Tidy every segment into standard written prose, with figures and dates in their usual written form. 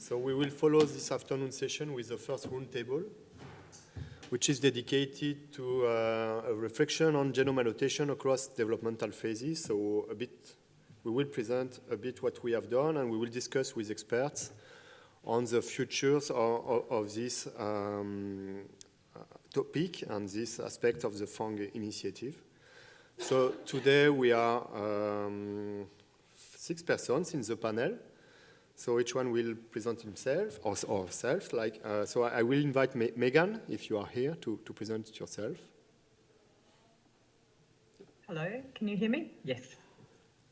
So we will follow this afternoon session with the first roundtable, which is dedicated to a reflection on genome annotation across developmental phases. So we will present a bit what we have done, and we will discuss with experts on the futures of this topic and this aspect of the FAANG initiative. So today we are 6 persons in the panel. So each one will present himself or herself. So I will invite Megan, if you are here, to present yourself. Hello, can you hear me? Yes.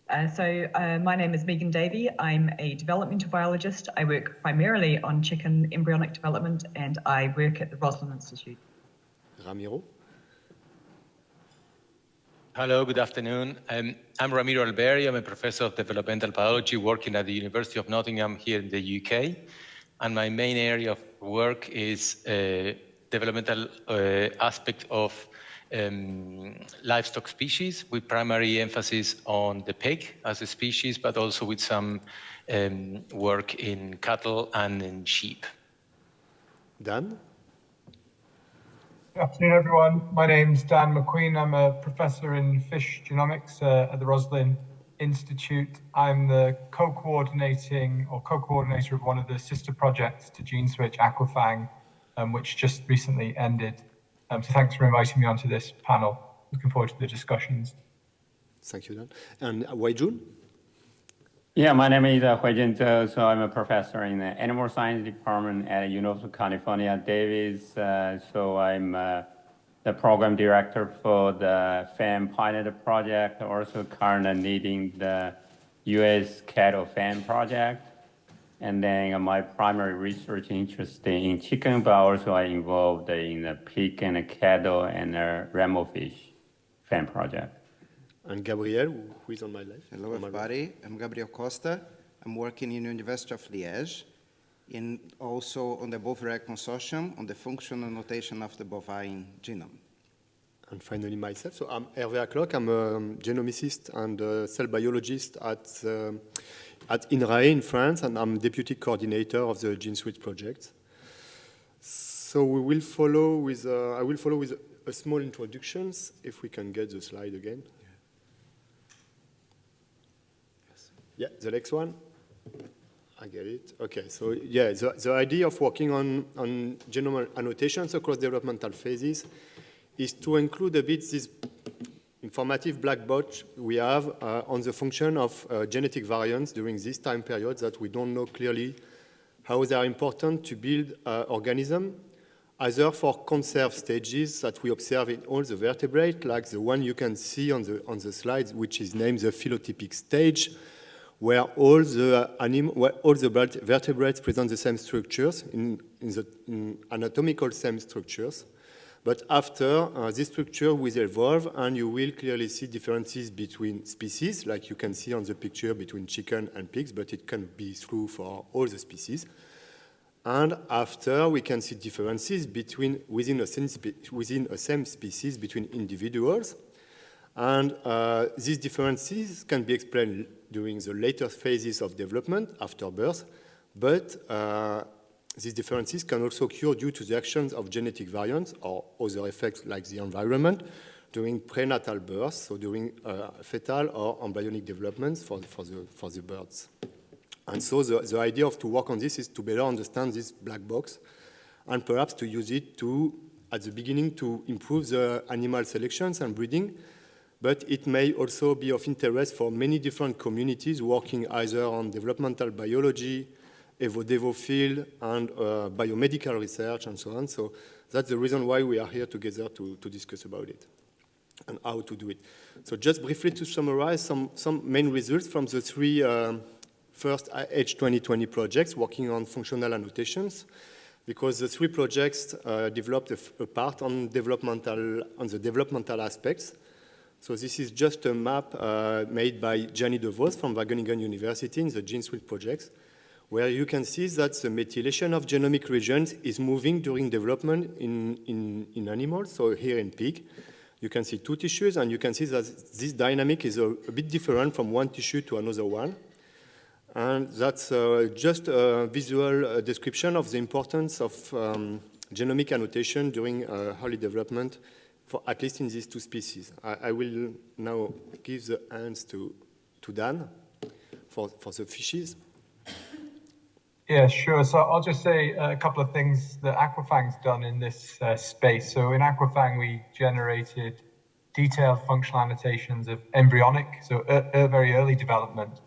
My name is Megan Davey. I'm a developmental biologist. I work primarily on chicken embryonic development, and I work at the Roslin Institute. Ramiro. Hello, good afternoon. I'm Ramiro Alberio. I'm a professor of developmental biology working at the University of Nottingham here in the UK. And my main area of work is developmental aspect of livestock species, with primary emphasis on the pig as a species, but also with some work in cattle and in sheep. Dan? Good afternoon, everyone. My name's Dan McQueen. I'm a professor in fish genomics at the Roslin Institute. I'm the co-coordinator of one of the sister projects to GeneSwitch, AQUAFAANG, which just recently ended. So thanks for inviting me onto this panel. Looking forward to the discussions. Thank you, Dan. And Huaijun? Yeah, my name is Huaijun Zhou, so I'm a professor in the animal science department at University of California, Davis. So I'm the program director for the FAM pilot project, also currently leading the US cattle FAM project. And then my primary research interest in chicken, but also I'm involved in the pig and the cattle and the ramelfish FAM project. And Gabriel, who is on my left. Hello, everybody. I'm Gabriel Costa. I'm working in the University of Liege, and also on the BovReg consortium on the functional notation of the bovine genome. And finally, myself. So I'm Hervé Acloque. I'm a genomicist and a cell biologist at INRAE in France, and I'm deputy coordinator of the GeneSwitch project. So we will follow with, I will follow with a small introductions, if we can get the slide again. Yeah, the next one. I get it. Okay, so yeah, the idea of working on genome annotations across developmental phases is to include a bit this informative black box we have on the function of genetic variants during this time period that we don't know clearly how they are important to build organism, either for conserved stages that we observe in all the vertebrates, like the one you can see on the slides, which is named the phylotypic stage, where all the vertebrates present the same structures, in anatomical same structures. But after, this structure will evolve, and you will clearly see differences between species, like you can see on the picture between chicken and pigs, but it can be true for all the species. And after, we can see differences within a same species between individuals. And these differences can be explained during the later phases of development after birth, but these differences can also occur due to the actions of genetic variants or other effects like the environment during prenatal birth, so during fetal or embryonic developments for the birds. And so the idea to work on this is to better understand this black box and perhaps to use it at the beginning to improve the animal selections and breeding. But it may also be of interest for many different communities working either on developmental biology, evo-devo field, and biomedical research, and so on. So that's the reason why we are here together to discuss about it and how to do it. So just briefly to summarize some main results from the 3 first H2020 projects working on functional annotations, because the 3 projects developed a part on the developmental aspects. So this is just a map made by Gianni De Vos from Wageningen University in the GeneSwitch projects, where you can see that the methylation of genomic regions is moving during development in animals. So here in pig, you can see 2 tissues, and you can see that this dynamic is a bit different from one tissue to another one. And that's just a visual description of the importance of genomic annotation during early development, for at least in these two species. I will now give the hands to Dan for the fishes. Yeah, sure. So I'll just say a couple of things that AQUAFAANG's done in this space. So in AQUAFAANG, we generated detailed functional annotations of embryonic, so very early development.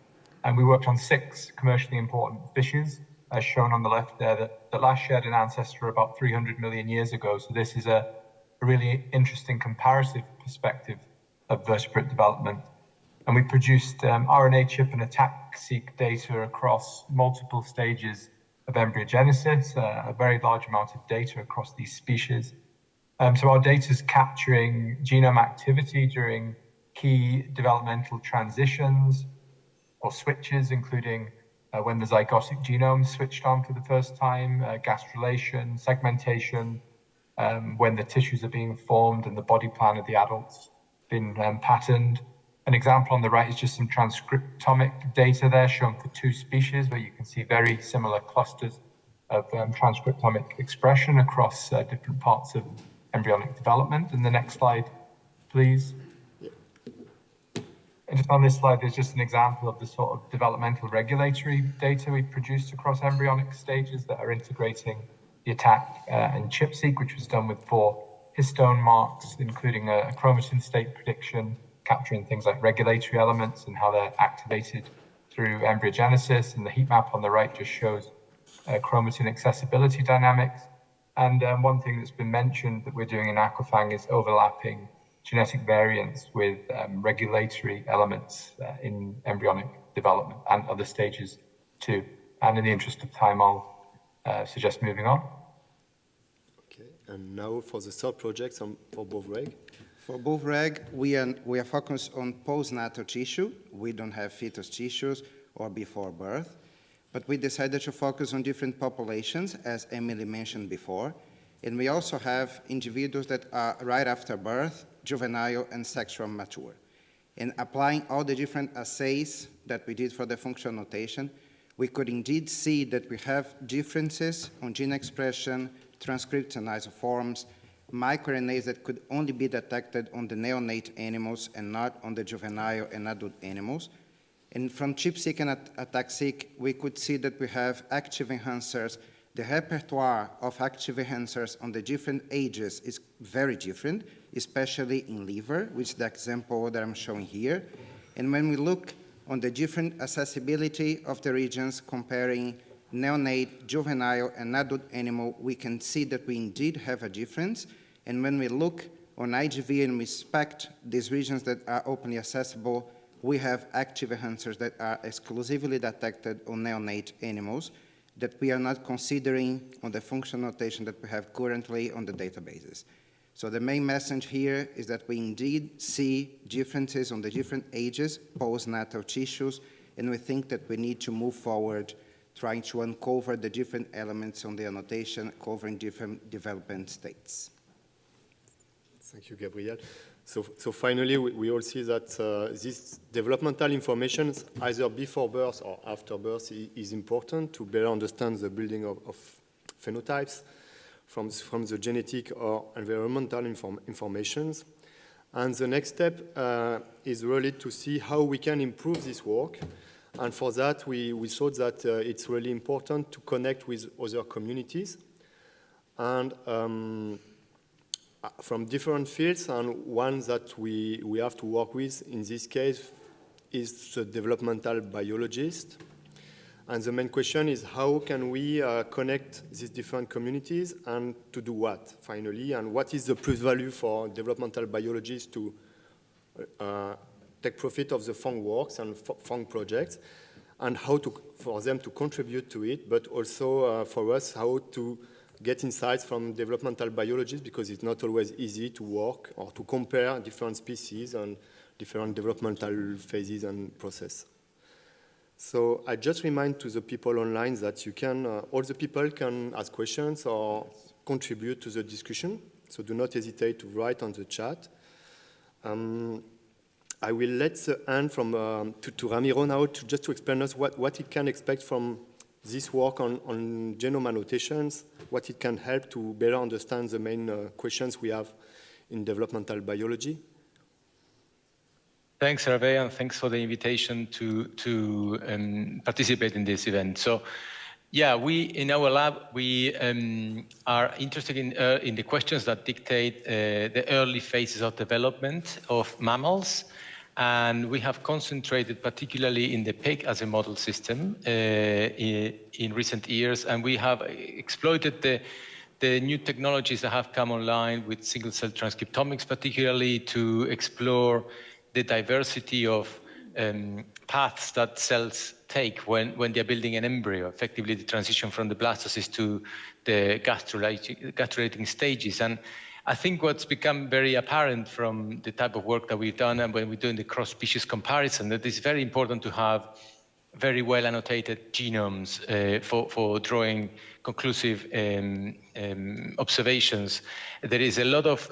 And we worked on 6 commercially important fishes, as shown on the left there, that last shared an ancestor about 300 million years ago. So this is a really interesting comparative perspective of vertebrate development. And we produced RNA chip and attack-seq data across multiple stages of embryogenesis, a very large amount of data across these species. So our data is capturing genome activity during key developmental transitions or switches, including when the zygotic genome switched on for the first time, gastrulation, segmentation, when the tissues are being formed and the body plan of the adults been patterned. An example on the right is just some transcriptomic data there shown for 2 species where you can see very similar clusters of transcriptomic expression across different parts of embryonic development. And the next slide, please. And just on this slide, there's just an example of the sort of developmental regulatory data we produced across embryonic stages that are integrating the attack and chip-seq, which was done with 4 histone marks, including a chromatin state prediction, capturing things like regulatory elements and how they're activated through embryogenesis. And the heat map on the right just shows chromatin accessibility dynamics. And one thing that's been mentioned that we're doing in AQUAFAANG is overlapping genetic variants with regulatory elements in embryonic development and other stages too. And in the interest of time, I'll suggest moving on. Okay, and now for the third project for BovReg. For BovReg, we are focused on postnatal tissue. We don't have fetus tissues or before birth, but we decided to focus on different populations, as Emily mentioned before. And we also have individuals that are right after birth, juvenile and sexual mature. And applying all the different assays that we did for the functional notation, we could indeed see that we have differences on gene expression, transcripts and isoforms, microRNAs that could only be detected on the neonate animals and not on the juvenile and adult animals. And from chip-seq and attack-seq, we could see that we have active enhancers. The repertoire of active enhancers on the different ages is very different, especially in liver, which is the example that I'm showing here. And when we look on the different accessibility of the regions comparing neonate, juvenile, and adult animal, we can see that we indeed have a difference. And when we look on IGV and we inspect these regions that are openly accessible, we have active enhancers that are exclusively detected on neonate animals that we are not considering on the functional notation that we have currently on the databases. So the main message here is that we indeed see differences on the different ages, postnatal tissues, and we think that we need to move forward trying to uncover the different elements on the annotation covering different development states. Thank you, Gabriel. So finally, we all see that this developmental information, either before birth or after birth, is important to better understand the building of phenotypes from the genetic or environmental informations. And the next step is really to see how we can improve this work. And for that, we thought that it's really important to connect with other communities and from different fields, and one that we have to work with in this case is the developmental biologist. And the main question is how can we connect these different communities and to do what, finally, and what is the plus value for developmental biologists to take profit of the FAANG works and FAANG projects, and how for them to contribute to it, but also for us how to get insights from developmental biologists, because it's not always easy to work or to compare different species and different developmental phases and process. So I just remind to the people online that you can, all the people can ask questions or contribute to the discussion. So do not hesitate to write on the chat. I will let the hand from, to Ramiro now just to explain us what it can expect from this work on genome annotations, what it can help to better understand the main questions we have in developmental biology. Thanks, Hervé, and thanks for the invitation to participate in this event. So, yeah, we in our lab we are interested in the questions that dictate the early phases of development of mammals, and we have concentrated particularly in the pig as a model system in recent years, and we have exploited the new technologies that have come online with single-cell transcriptomics, particularly to explore the diversity of paths that cells take when they're building an embryo, effectively the transition from the blastocyst to the gastrulating stages. And I think what's become very apparent from the type of work that we've done and when we're doing the cross-species comparison, that it's very important to have very well annotated genomes for drawing conclusive observations. There is a lot of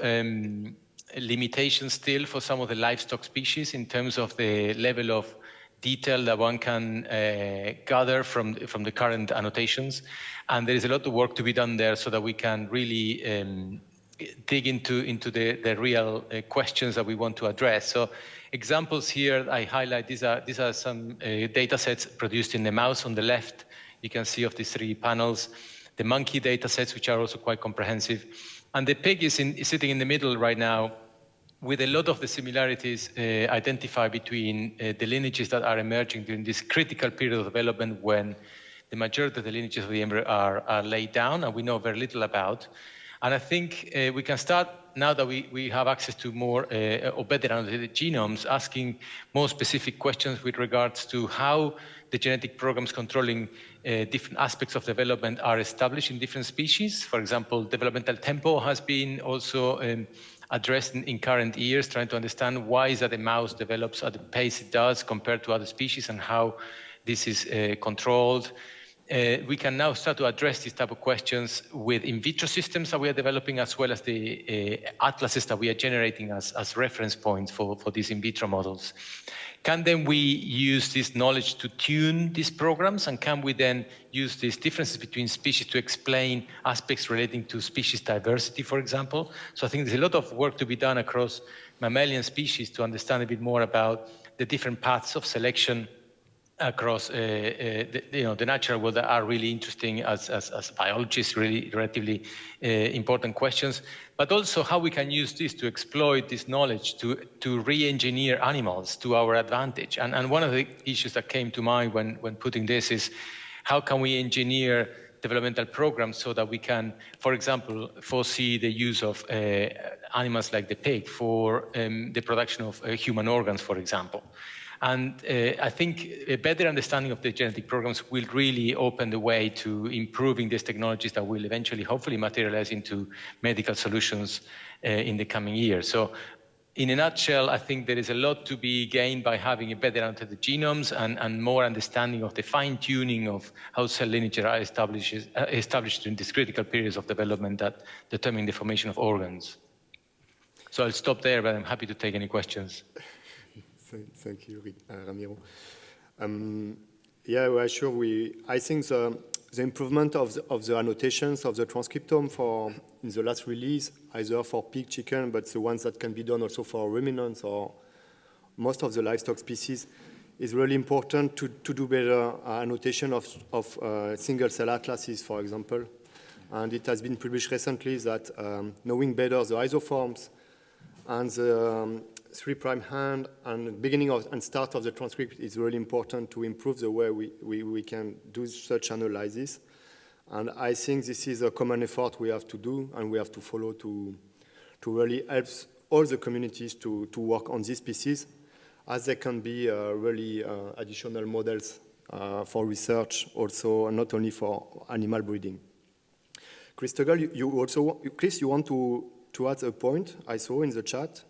limitations still for some of the livestock species in terms of the level of detail that one can gather from the current annotations. And there is a lot of work to be done there so that we can really dig into the real questions that we want to address. So examples here I highlight, these are some data sets produced in the mouse on the left. You can see of these 3 panels, the monkey data sets, which are also quite comprehensive. And the pig is sitting in the middle right now with a lot of the similarities identified between the lineages that are emerging during this critical period of development when the majority of the lineages of the embryo are laid down and we know very little about. And I think we can start, now that we have access to more or better annotated genomes, asking more specific questions with regards to how the genetic programs controlling different aspects of development are established in different species. For example, developmental tempo has been also addressed in current years, trying to understand why is that a mouse develops at the pace it does compared to other species and how this is controlled. We can now start to address these type of questions with in vitro systems that we are developing, as well as the atlases that we are generating as reference points for these in vitro models. Can then we use this knowledge to tune these programs, and can we then use these differences between species to explain aspects relating to species diversity, for example? So I think there's a lot of work to be done across mammalian species to understand a bit more about the different paths of selection across the natural world that are really interesting as biologists, really relatively important questions, but also how we can use this to exploit this knowledge to re-engineer animals to our advantage. And one of the issues that came to mind when putting this is how can we engineer developmental programs so that we can, for example, foresee the use of animals like the pig for the production of human organs, for example. And I think a better understanding of the genetic programs will really open the way to improving these technologies that will eventually, hopefully, materialize into medical solutions in the coming years. So in a nutshell, I think there is a lot to be gained by having a better annotated genomes and more understanding of the fine-tuning of how cell lineages are established in these critical periods of development that determine the formation of organs. So I'll stop there, but I'm happy to take any questions. Thank you, Ramiro. Yeah, well, sure. I think the improvement of the annotations of the transcriptome in the last release, either for pig, chicken, but the ones that can be done also for ruminants or most of the livestock species, is really important to do better annotation of single-cell atlases, for example. And it has been published recently that knowing better the isoforms and the 3' hand and beginning and start of the transcript is really important to improve the way we can do such analysis. And I think this is a common effort we have to do and we have to follow to really help all the communities to work on these species, as they can be really additional models for research also, not only for animal breeding. Chris Tuggle, Chris, you want to add a point I saw in the chat?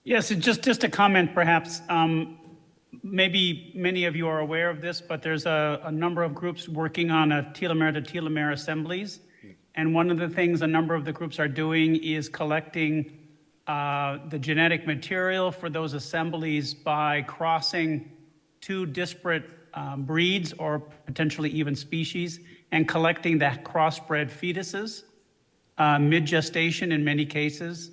Yes, just a comment perhaps. Maybe many of you are aware of this, but there's a number of groups working on a telomere-to-telomere assemblies. And one of the things a number of the groups are doing is collecting the genetic material for those assemblies by crossing two disparate breeds or potentially even species and collecting the crossbred fetuses, mid-gestation in many cases.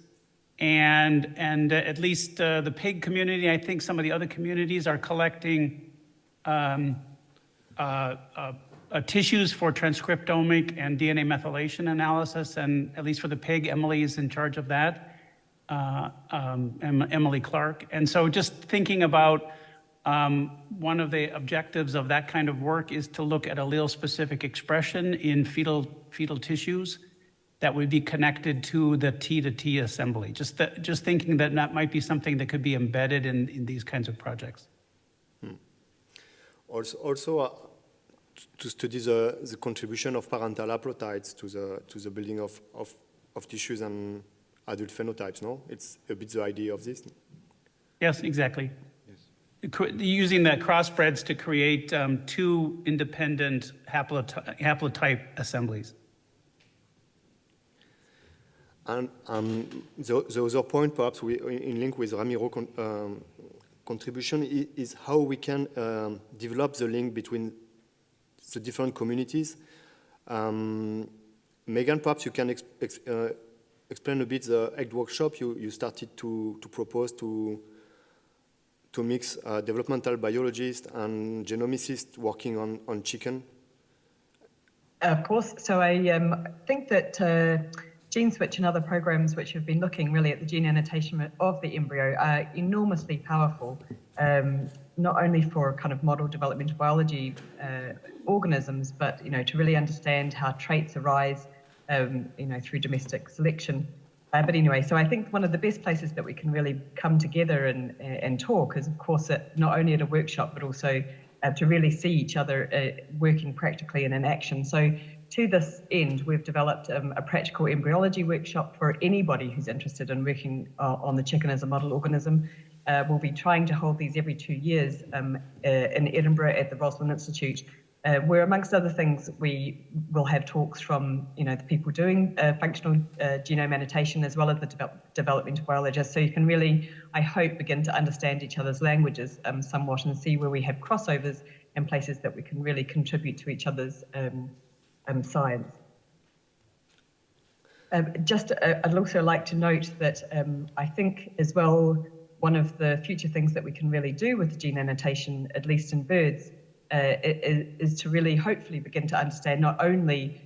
And at least the pig community, I think some of the other communities are collecting tissues for transcriptomic and DNA methylation analysis, and at least for the pig, Emily is in charge of that, Emily Clark. And so just thinking about one of the objectives of that kind of work is to look at allele-specific expression in fetal tissues that would be connected to the T-to-T assembly. Just thinking that that might be something that could be embedded in these kinds of projects. Also to study the contribution of parental haplotypes to the building of tissues and adult phenotypes, no? It's a bit the idea of this. Yes, exactly. Yes. Using the crossbreds to create two independent haplotype assemblies. And the other point, perhaps in link with Ramiro contribution, is how we can develop the link between the different communities. Megan, perhaps you can explain a bit the egg workshop you started to propose to mix developmental biologists and genomicists working on chicken. Of course. So I think that GeneSwitch and other programs which have been looking really at the gene annotation of the embryo are enormously powerful, not only for kind of model developmental biology organisms, but to really understand how traits arise, through domestic selection. But anyway, so I think one of the best places that we can really come together and talk is, of course, not only at a workshop, but also to really see each other working practically and in action. So to this end, we've developed a practical embryology workshop for anybody who's interested in working on the chicken as a model organism. We'll be trying to hold these every 2 years in Edinburgh at the Roslin Institute, where, amongst other things, we will have talks from the people doing functional genome annotation, as well as the developmental biologists. So you can really, I hope, begin to understand each other's languages somewhat and see where we have crossovers and places that we can really contribute to each other's science. I'd also like to note that I think as well, one of the future things that we can really do with gene annotation, at least in birds, is to really hopefully begin to understand not only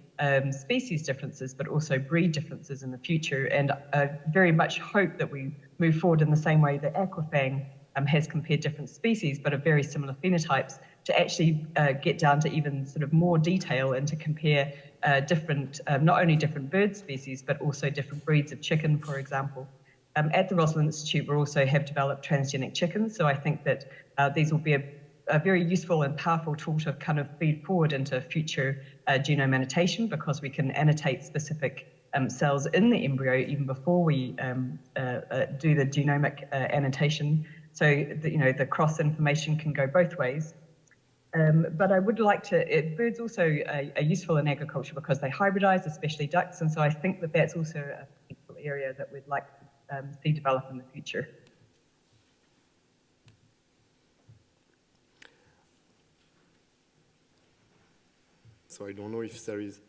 species differences, but also breed differences in the future. And I very much hope that we move forward in the same way that AQUAFAANG has compared different species, but of very similar phenotypes, to actually get down to even sort of more detail and to compare different, not only different bird species, but also different breeds of chicken, for example. At the Roslin Institute, we also have developed transgenic chickens. So I think that these will be a very useful and powerful tool to kind of feed forward into future genome annotation, because we can annotate specific cells in the embryo even before we do the genomic annotation. So the cross information can go both ways. But I would like to, birds also are useful in agriculture because they hybridize, especially ducks. And so I think that that's also a useful area that we'd like to see develop in the future. So I don't know if there is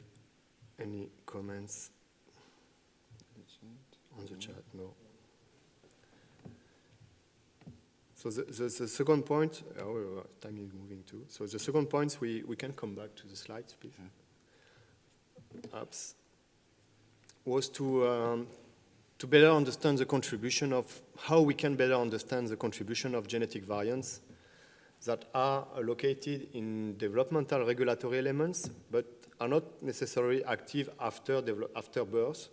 any comments on the chat. No. So the second point, time is moving too. So the second point, we can come back to the slides, please. Perhaps was to better understand the contribution of, how we can better understand the contribution of genetic variants that are located in developmental regulatory elements, but are not necessarily active after birth,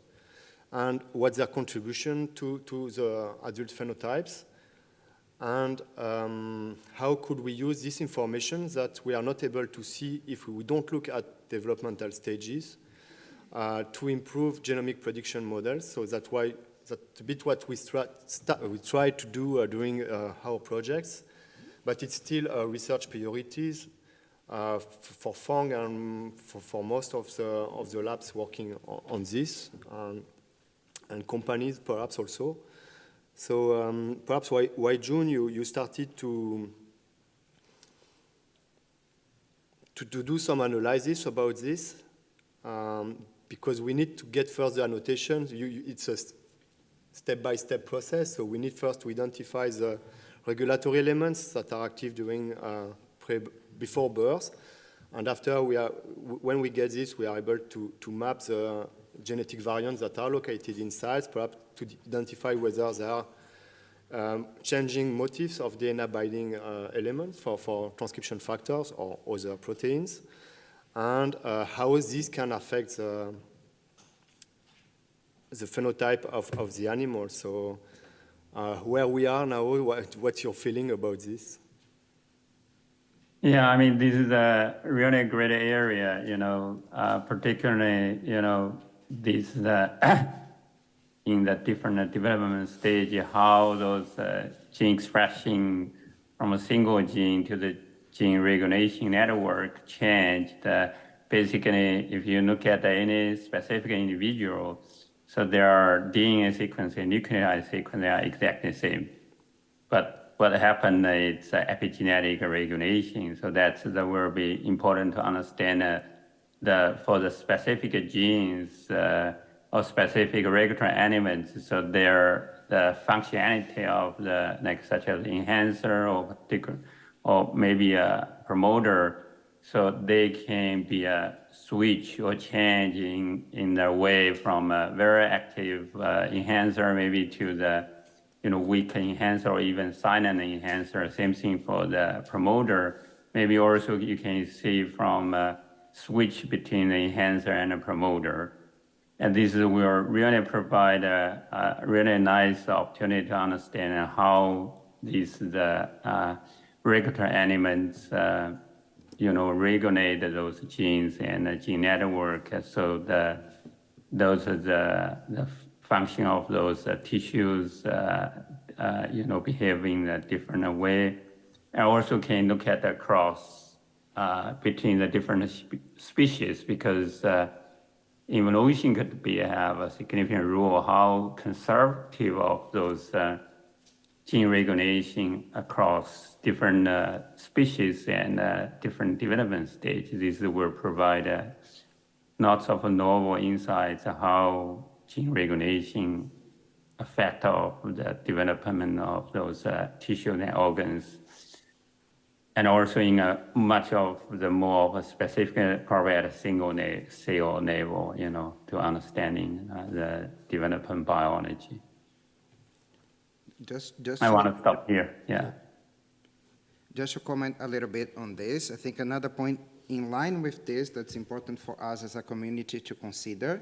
and what's their contribution to the adult phenotypes, and how could we use this information that we are not able to see if we don't look at developmental stages to improve genomic prediction models. So that's a bit what we try to do during our projects. But it's still research priorities for FAANG and for most of the labs working on this, and companies perhaps also. So perhaps Huaijun, you started to do some analysis about this, because we need to get further annotations. It's a step-by-step process, so we need first to identify the regulatory elements that are active during before birth, and after when we get this, we are able to map the genetic variants that are located inside, perhaps to identify whether there are changing motifs of DNA binding elements for transcription factors or other proteins, and how this can affect the phenotype of the animal. So where we are now, what's your feeling about this? Yeah, I mean, this is a really great area, particularly, this in the different development stage, how those gene expression from a single gene to the gene regulation network changed. Basically, if you look at any specific individual, so their DNA sequence and nucleotide sequence are exactly the same. But what happened is epigenetic regulation. So that will be important to understand for the specific genes or specific regulatory elements. So the functionality of such as enhancer or maybe a promoter, so they can be a switch or change in their way from a very active enhancer maybe to the weak enhancer or even silent enhancer. Same thing for the promoter. Maybe also you can see from a switch between the enhancer and the promoter. And this will really provide a really nice opportunity to understand how the regulatory elements regulate those genes and the gene network. So those are the function of those tissues, behave in a different way. And also can look at the cross between the different species, because evolution could have a significant role how conservative of those gene regulation across different species and different development stages. This will provide lots of novel insights how gene regulation affect of the development of those tissue and organs, and also in much of the more of a specific, probably at a single cell level, to understanding the development biology. I want to stop here. Yeah. Just to comment a little bit on this, I think another point in line with this that's important for us as a community to consider,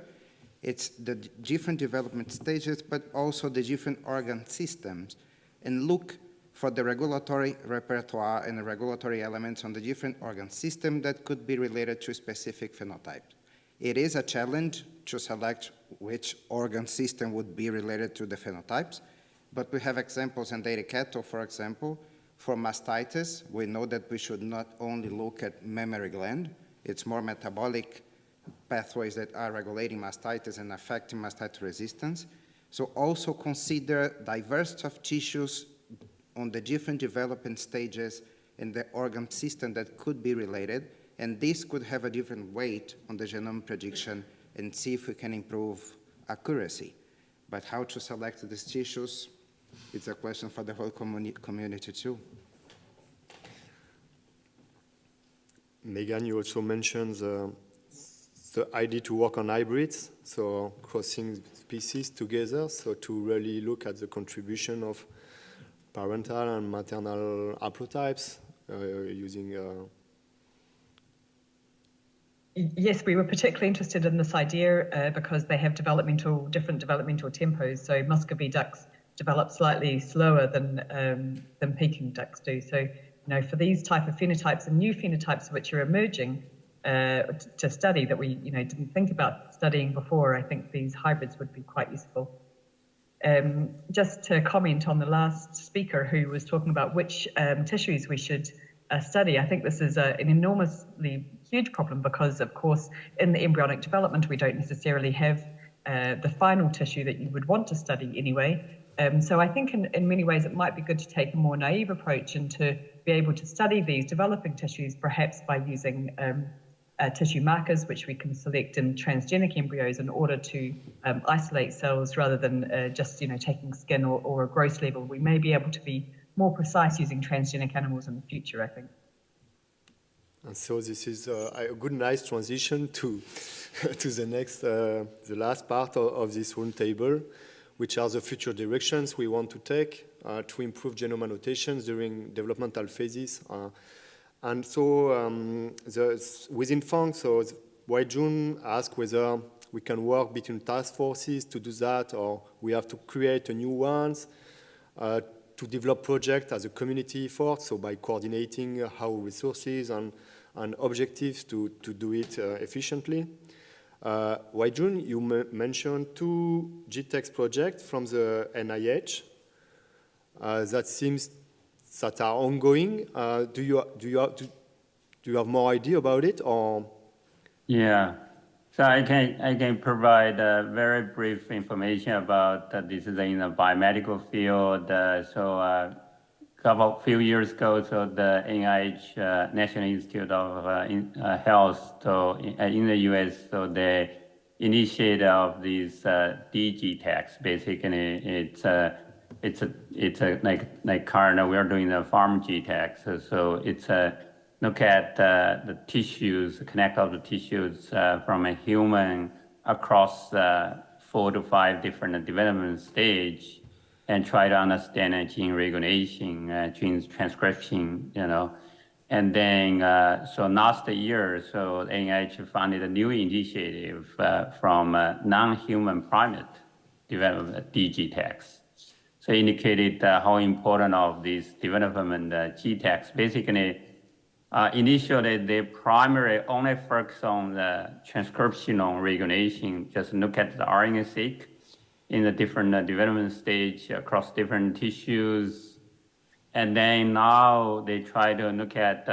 it's the different development stages, but also the different organ systems, and look for the regulatory repertoire and the regulatory elements on the different organ system that could be related to specific phenotypes. It is a challenge to select which organ system would be related to the phenotypes, but we have examples in dairy cattle, for example. For mastitis, we know that we should not only look at mammary gland, it's more metabolic pathways that are regulating mastitis and affecting mastitis resistance. So also consider diversity of tissues on the different development stages in the organ system that could be related, and this could have a different weight on the genome prediction and see if we can improve accuracy. But how to select these tissues, it's a question for the whole community too. Megan, you also mentioned the idea to work on hybrids, so crossing species together, so to really look at the contribution of parental and maternal haplotypes using... Yes, we were particularly interested in this idea because they have different developmental tempos. So Muscovy ducks develop slightly slower than Peking ducks do. So, for these type of phenotypes and new phenotypes which are emerging to study that we, didn't think about studying before, I think these hybrids would be quite useful. Just to comment on the last speaker who was talking about which tissues we should study, I think this is an enormously huge problem because, of course, in the embryonic development, we don't necessarily have the final tissue that you would want to study anyway. So I think in many ways it might be good to take a more naive approach and to be able to study these developing tissues, perhaps by using tissue markers, which we can select in transgenic embryos in order to isolate cells rather than just taking skin or a gross level. We may be able to be more precise using transgenic animals in the future, I think. And so this is a good, nice transition to to the next, the last part of this roundtable, which are the future directions we want to take to improve genome annotations during developmental phases. And so within FAANG, so Huaijun asked whether we can work between task forces to do that, or we have to create a new ones to develop projects as a community effort, so by coordinating how resources and objectives to do it efficiently. Huaijun, you mentioned 2 GTEx projects from the NIH that are ongoing. Do you have more idea about it, or? Yeah. So I can provide very brief information about this is in the biomedical field. Few years ago, so the NIH National Institute of Health, so in the US, so they initiated of these DGTEx. Basically, it's like current we are doing the farm GTEx. So it's look at the tissues, connect all the tissues from a human across 4 to 5 different development stage, and try to understand gene regulation, gene transcription, And then, so last year, so NIH funded a new initiative from non-human primate development, DGTEx. So indicated how important of this development GTEx. Basically, initially, the primary only focus on the transcriptional regulation, just look at the RNA-seq in the different development stage across different tissues. And then now they try to look at,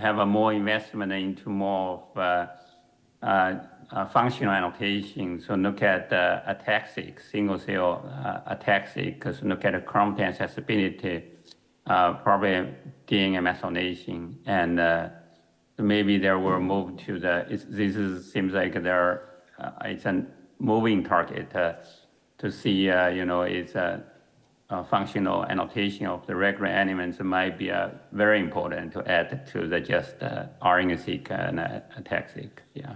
have a more investment into more of functional annotation. So look at ataxic, single cell ataxic, because look at the chromatin accessibility, probably DNA methylation. And maybe there will move to seems like it's a moving target to see, it's a functional annotation of the regular elements might be very important to add to the just RNA-seq and ataxic, yeah.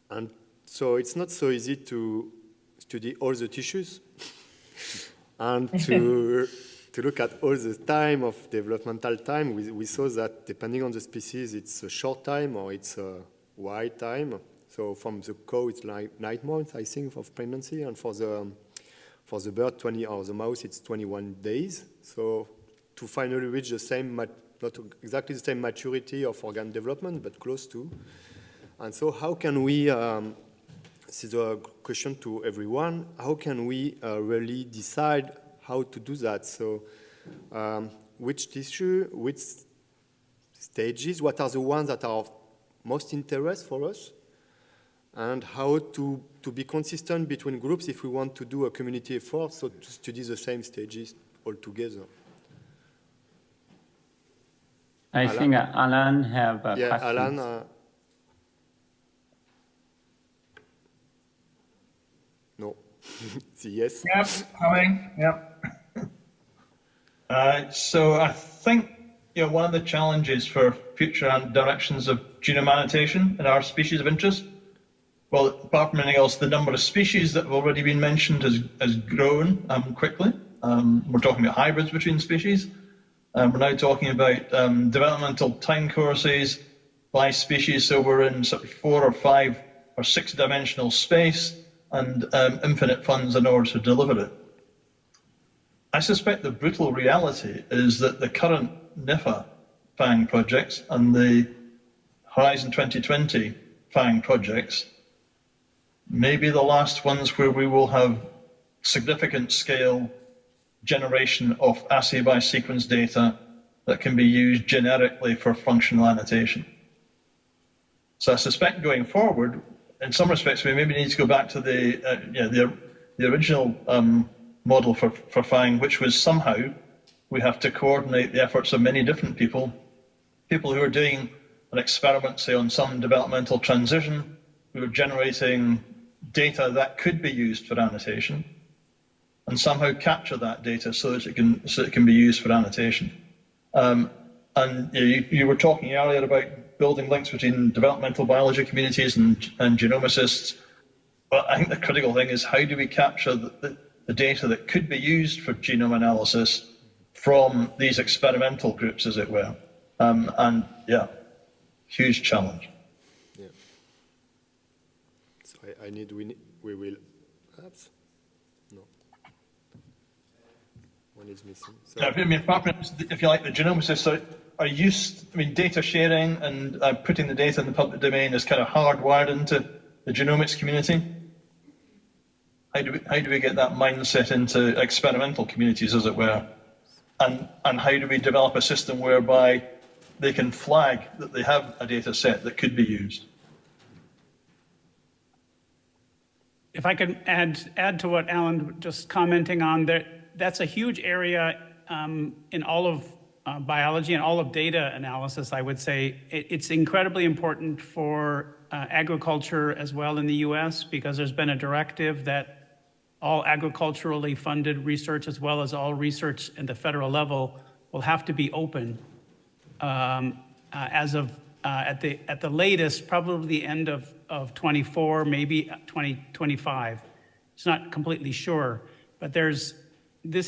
And so it's not so easy to study all the tissues and to look at all the time of developmental time. We saw that depending on the species, it's a short time or it's a wide time. So from the cow, it's like 9 months, I think, of pregnancy, and for the bird, 20, or the mouse, it's 21 days. So to finally reach the same, not exactly the same maturity of organ development, but close to. And so how can we, this is a question to everyone, how can we really decide how to do that? So which tissue, which stages, what are the ones that are of most interest for us? And how to be consistent between groups if we want to do a community effort, so to study the same stages all together. I think Alan have a question. Alan. No. Yes. Yep, coming. Yep. So I think one of the challenges for future directions of genome annotation in our species of interest, well, apart from anything else, the number of species that have already been mentioned has grown quickly. We're talking about hybrids between species. We're now talking about developmental time courses by species, so we're in sort of 4 or 5 or 6 dimensional space and infinite funds in order to deliver it. I suspect the brutal reality is that the current NIFA FAANG projects and the Horizon 2020 FAANG projects may be the last ones where we will have significant scale generation of assay by sequence data that can be used generically for functional annotation. So I suspect going forward, in some respects, we maybe need to go back to the original model for FAANG, which was somehow we have to coordinate the efforts of many different people who are doing an experiment, say, on some developmental transition, who are generating data that could be used for annotation, and somehow capture that data so that it can be used for annotation. And you were talking earlier about building links between developmental biology communities and genomicists. But I think the critical thing is, how do we capture the data that could be used for genome analysis from these experimental groups, as it were? And yeah, huge challenge. Yeah. So we will, perhaps? No. One is missing. So. I mean, if you like, the genomicists are used, I mean, data sharing and putting the data in the public domain is kind of hardwired into the genomics community. How do we get that mindset into experimental communities, as it were? And how do we develop a system whereby they can flag that they have a data set that could be used? If I could add to what Alan just commenting on, that's a huge area in all of biology and all of data analysis, I would say. It's incredibly important for agriculture as well in the US, because there's been a directive that all agriculturally funded research, as well as all research at the federal level, will have to be open as of at the latest, probably the end of 24, maybe 2025. It's not completely sure, but this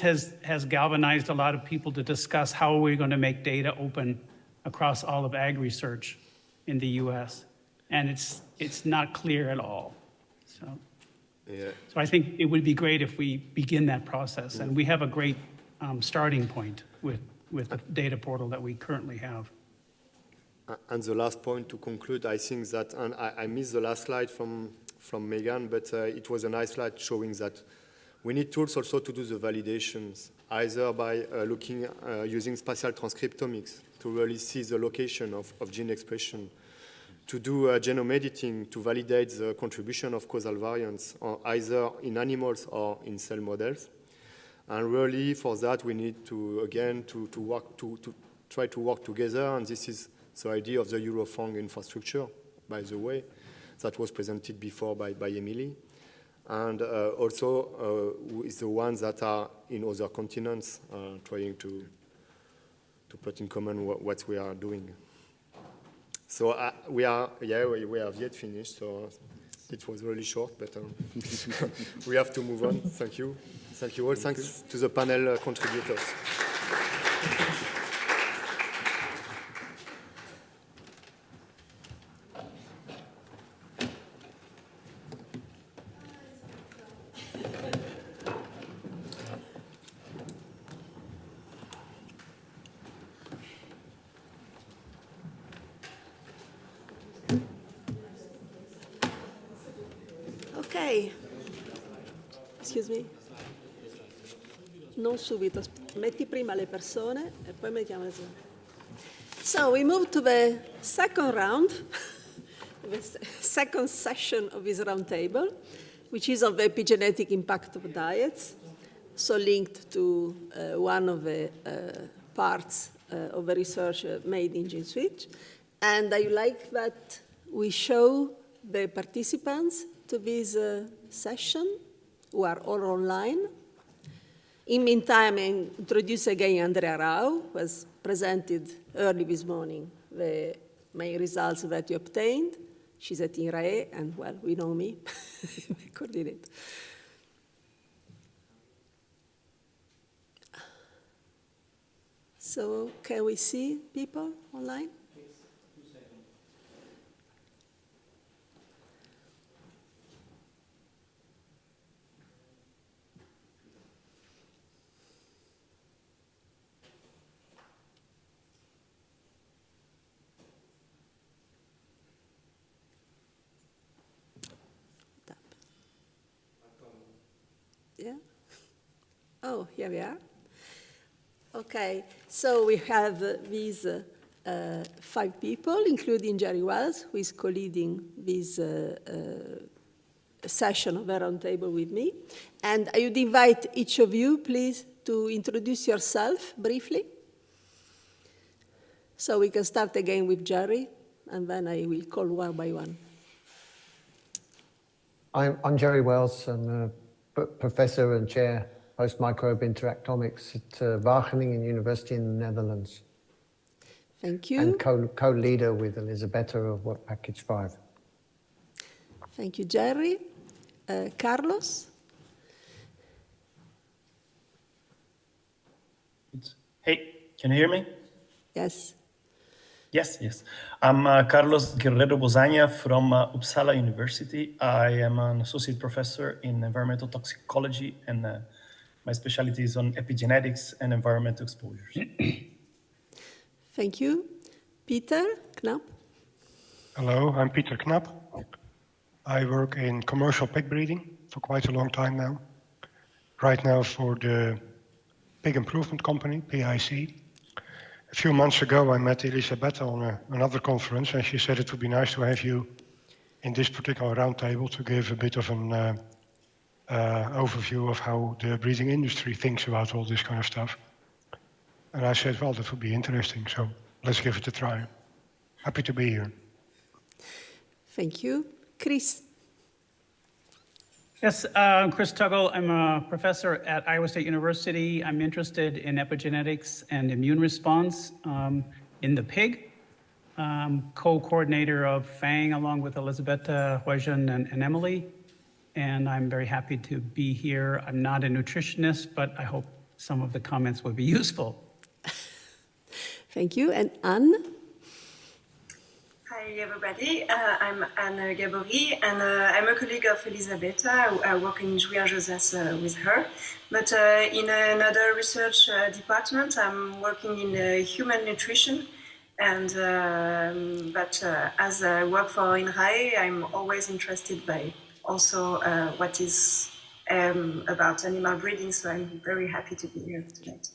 has galvanized a lot of people to discuss how we're going to make data open across all of ag research in the US, and it's not clear at all. Yeah. So I think it would be great if we begin that process, and we have a great starting point with the data portal that we currently have. And the last point to conclude, I think that, and I missed the last slide from Megan, but it was a nice slide showing that we need tools also to do the validations, either by using spatial transcriptomics to really see the location of gene expression, to do genome editing to validate the contribution of causal variants, either in animals or in cell models. And really, for that, we need to, again, to try to work together. And this is the idea of the Eurofang infrastructure, by the way, that was presented before by Emily. And also with the ones that are in other continents, trying to put in common what we are doing. So we have yet finished, so it was really short, but we have to move on. Thank you. Thank you all. Thanks to the panel contributors. Ok. Excuse me. Non subito, metti prima le persone e poi mettiamo le persone. So we move to the second round, the second session of this roundtable, which is of the epigenetic impact of diets, so linked to one of the parts of the research made in GeneSwitch. And I like that we show the participants to this session, who are all online. In the meantime, I introduce again Andrea, who was presented early this morning the main results that you obtained. She's at INRAE, and well, we know me, the coordinator. So can we see people online? Yeah? Oh, here we are. Okay, so we have these 5 people, including Jerry Wells, who is co-leading this session of a roundtable with me. And I would invite each of you, please, to introduce yourself briefly. So we can start again with Jerry, and then I will call one by one. I'm Jerry Wells. I'm a professor and chair post-microbe interactomics at Wageningen University in the Netherlands. Thank you. And co-leader with Elisabetta of Work Package 5. Thank you, Jerry. Carlos? Hey, can you hear me? Yes. Yes. I'm Carlos Guerrero Bosagna from Uppsala University. I am an associate professor in environmental toxicology, and my specialty is on epigenetics and environmental exposures. Thank you. Peter Knapp? Hello, I'm Peter Knapp. I work in commercial pig breeding for quite a long time now. Right now for the Pig Improvement Company, PIC. A few months ago, I met Elisabetta on another conference, and she said it would be nice to have you in this particular roundtable to give a bit of an overview of how the breeding industry thinks about all this kind of stuff. And I said, well, that would be interesting, so let's give it a try. Happy to be here. Thank you. Chris? Yes, I'm Chris Tuggle. I'm a professor at Iowa State University. I'm interested in epigenetics and immune response in the pig. Co-coordinator of FAANG along with Elisabetta, Huaijun, and Emily. And I'm very happy to be here. I'm not a nutritionist, but I hope some of the comments will be useful. Thank you. And Anne? Hi, everybody. I'm Anne Gabory, and I'm a colleague of Elisabetta. I work in Jouy-en-Josas with her. But in another research department, I'm working in human nutrition. And but as I work for INRAE, I'm always interested by also what is about animal breeding. So I'm very happy to be here tonight.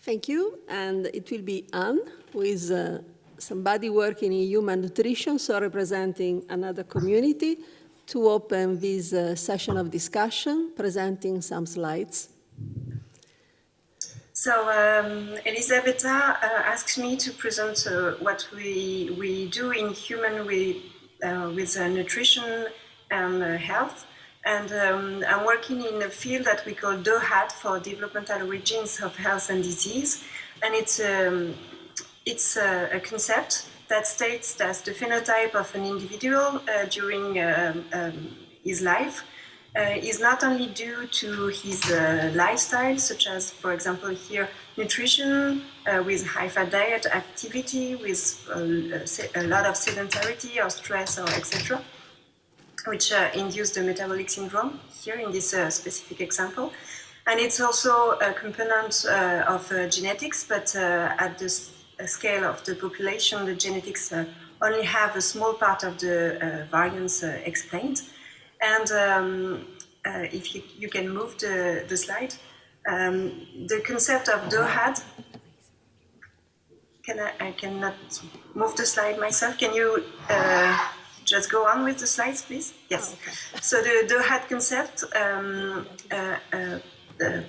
Thank you. And it will be Anne, who is somebody working in human nutrition, so representing another community, to open this session of discussion, presenting some slides. So Elisabetta asked me to present what we do in human with nutrition and health. And I'm working in a field that we call DOHAT, for developmental origins of health and disease. And it's a concept that states that the phenotype of an individual during his life is not only due to his lifestyle, such as, for example, here, nutrition with high-fat diet, activity with a lot of sedentarity or stress or etc., which induce the metabolic syndrome here in this specific example. And it's also a component of genetics, but at the scale of the population, the genetics only have a small part of the variance explained. And if you can move the slide, the concept of DOHAT, I cannot move the slide myself. Can you just go on with the slides, please? Yes. Oh, okay. So the DOHAT concept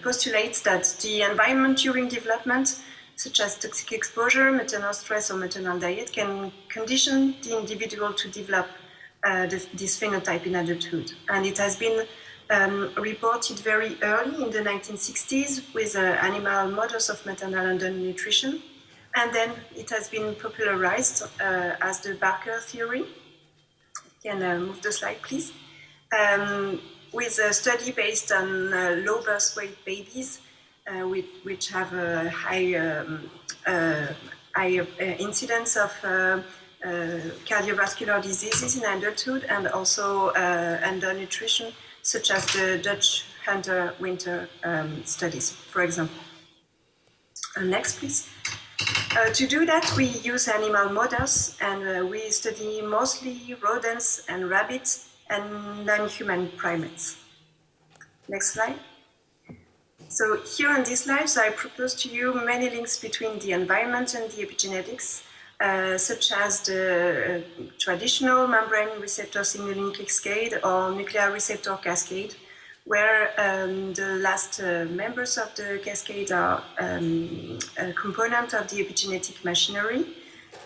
postulates that the environment during development, such as toxic exposure, maternal stress, or maternal diet, can condition the individual to develop this phenotype in adulthood. And it has been reported very early in the 1960s with animal models of maternal undernutrition. And then it has been popularized as the Barker theory. Can move the slide, please. With a study based on low birth weight babies, which have a high incidence of cardiovascular diseases in adulthood, and also undernutrition, such as the Dutch Hunter-Winter studies, for example. Next, please. To do that, we use animal models, and we study mostly rodents and rabbits and non-human primates. Next slide. So here on these slides, I propose to you many links between the environment and the epigenetics. such as the traditional membrane receptor signaling cascade or nuclear receptor cascade, where the last members of the cascade are a component of the epigenetic machinery.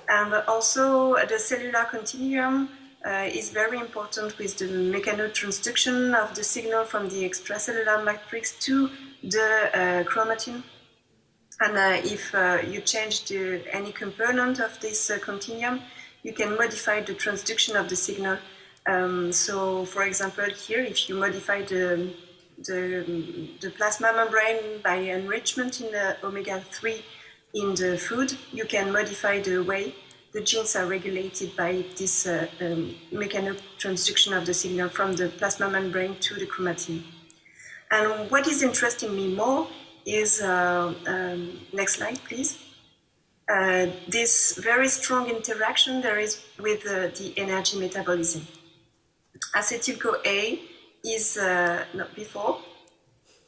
And also the cellular continuum is very important with the mechanotransduction of the signal from the extracellular matrix to the chromatin. And if you change any component of this continuum, you can modify the transduction of the signal. So, for example, here, if you modify the plasma membrane by enrichment in the omega-3 in the food, you can modify the way the genes are regulated by this mechanotransduction of the signal from the plasma membrane to the chromatin. And what is interesting me more is, next slide, please. This very strong interaction there is with the energy metabolism. Acetyl-CoA is,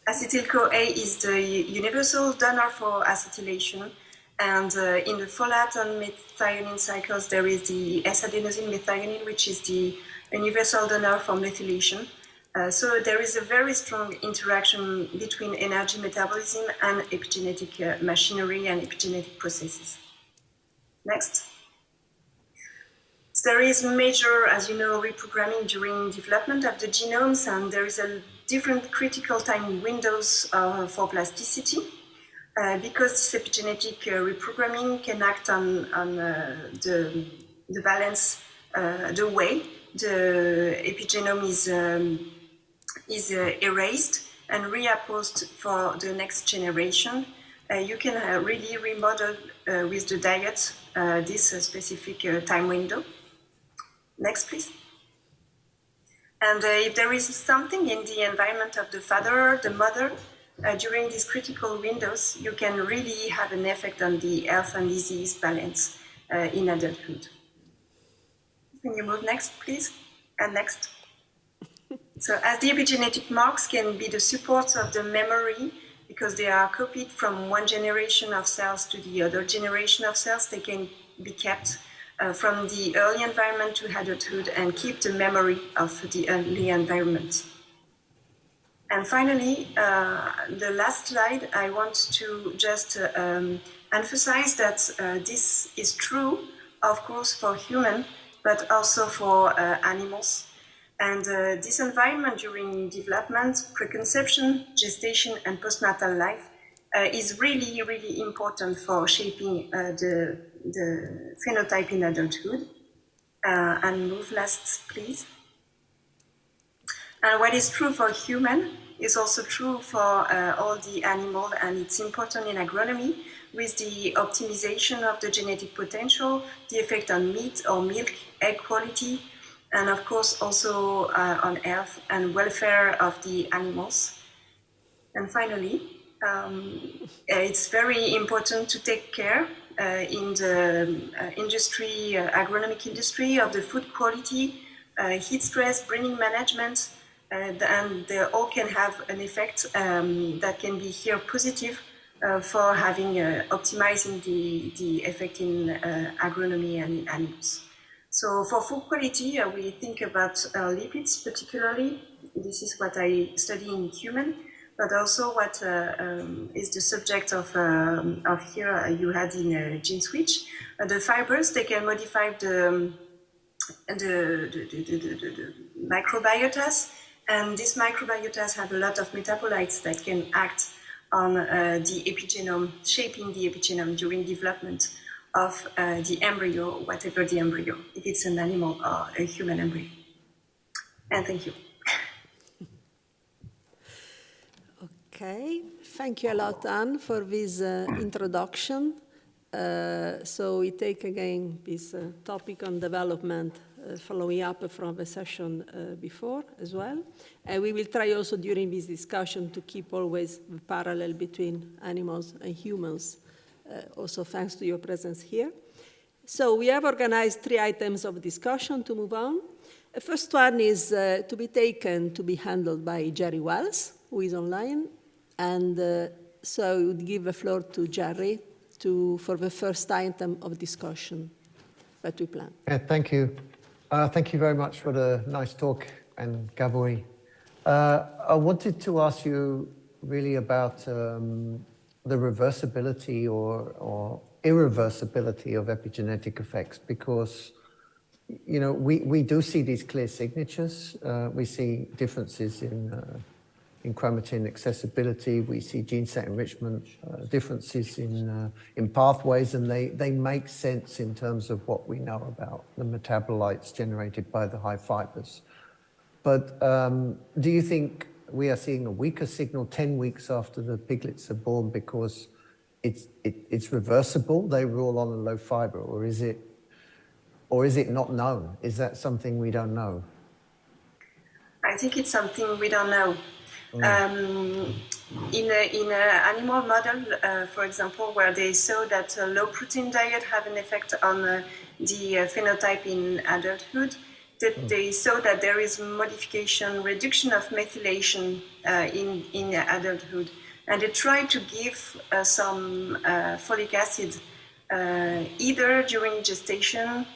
acetyl-CoA is the universal donor for acetylation. And in the folate and methionine cycles, there is the S-adenosine methionine, which is the universal donor for methylation. So there is a very strong interaction between energy metabolism and epigenetic machinery and epigenetic processes. Next. So there is major, as you know, reprogramming during development of the genomes, and there is a different critical time windows for plasticity. Because this epigenetic reprogramming can act on the balance, the way the epigenome is erased and reapposed for the next generation. You can really remodel with the diet this specific time window. Next, please. And if there is something in the environment of the father, the mother, during these critical windows, you can really have an effect on the health and disease balance in adulthood. Can you move next, please? And next. So as the epigenetic marks can be the support of the memory, because they are copied from one generation of cells to the other generation of cells, they can be kept from the early environment to adulthood and keep the memory of the early environment. And finally, the last slide, I want to just emphasize that this is true, of course, for humans, but also for animals. And this environment during development, preconception, gestation, and postnatal life is really, really important for shaping the phenotype in adulthood. And move last, please. And what is true for human is also true for all the animal, and it's important in agronomy with the optimization of the genetic potential, the effect on meat or milk, egg quality, and of course also on health and welfare of the animals. And finally, it's very important to take care in the industry, agronomic industry, of the food quality, heat stress, breeding management, and they all can have an effect that can be here positive for having optimizing the effect in agronomy and in animals. So for food quality, we think about lipids particularly. This is what I study in human, but also what is the subject of here you had in gene switch. The fibers, they can modify the microbiotas, and these microbiotas have a lot of metabolites that can act on the epigenome, shaping the epigenome during development of the embryo, whatever the embryo, if it's an animal or a human embryo. And thank you. Okay, thank you a lot, Anne, for this introduction. So we take again this topic on development, following up from the session before as well. And we will try also during this discussion to keep always the parallel between animals and humans, also thanks to your presence here. So we have organized 3 items of discussion to move on. The first one is to be handled by Jerry Wells, who is online. And so I would give the floor to Jerry for the first item of discussion that we plan. Yeah, thank you. Thank you very much for the nice talk, and Gabory. I wanted to ask you really about the reversibility or irreversibility of epigenetic effects, because you know we do see these clear signatures. We see differences in chromatin accessibility. We see gene set enrichment, differences in pathways, and they make sense in terms of what we know about the metabolites generated by the high fibers. But do you think we are seeing a weaker signal 10 weeks after the piglets are born because it's reversible, they were all on a low fiber, or is it not known? Is that something we don't know? I think it's something we don't know. In an animal model, for example, where they saw that a low protein diet have an effect on the phenotype in adulthood, that they saw that there is modification, reduction of methylation in adulthood. And they tried to give some folic acid either during gestation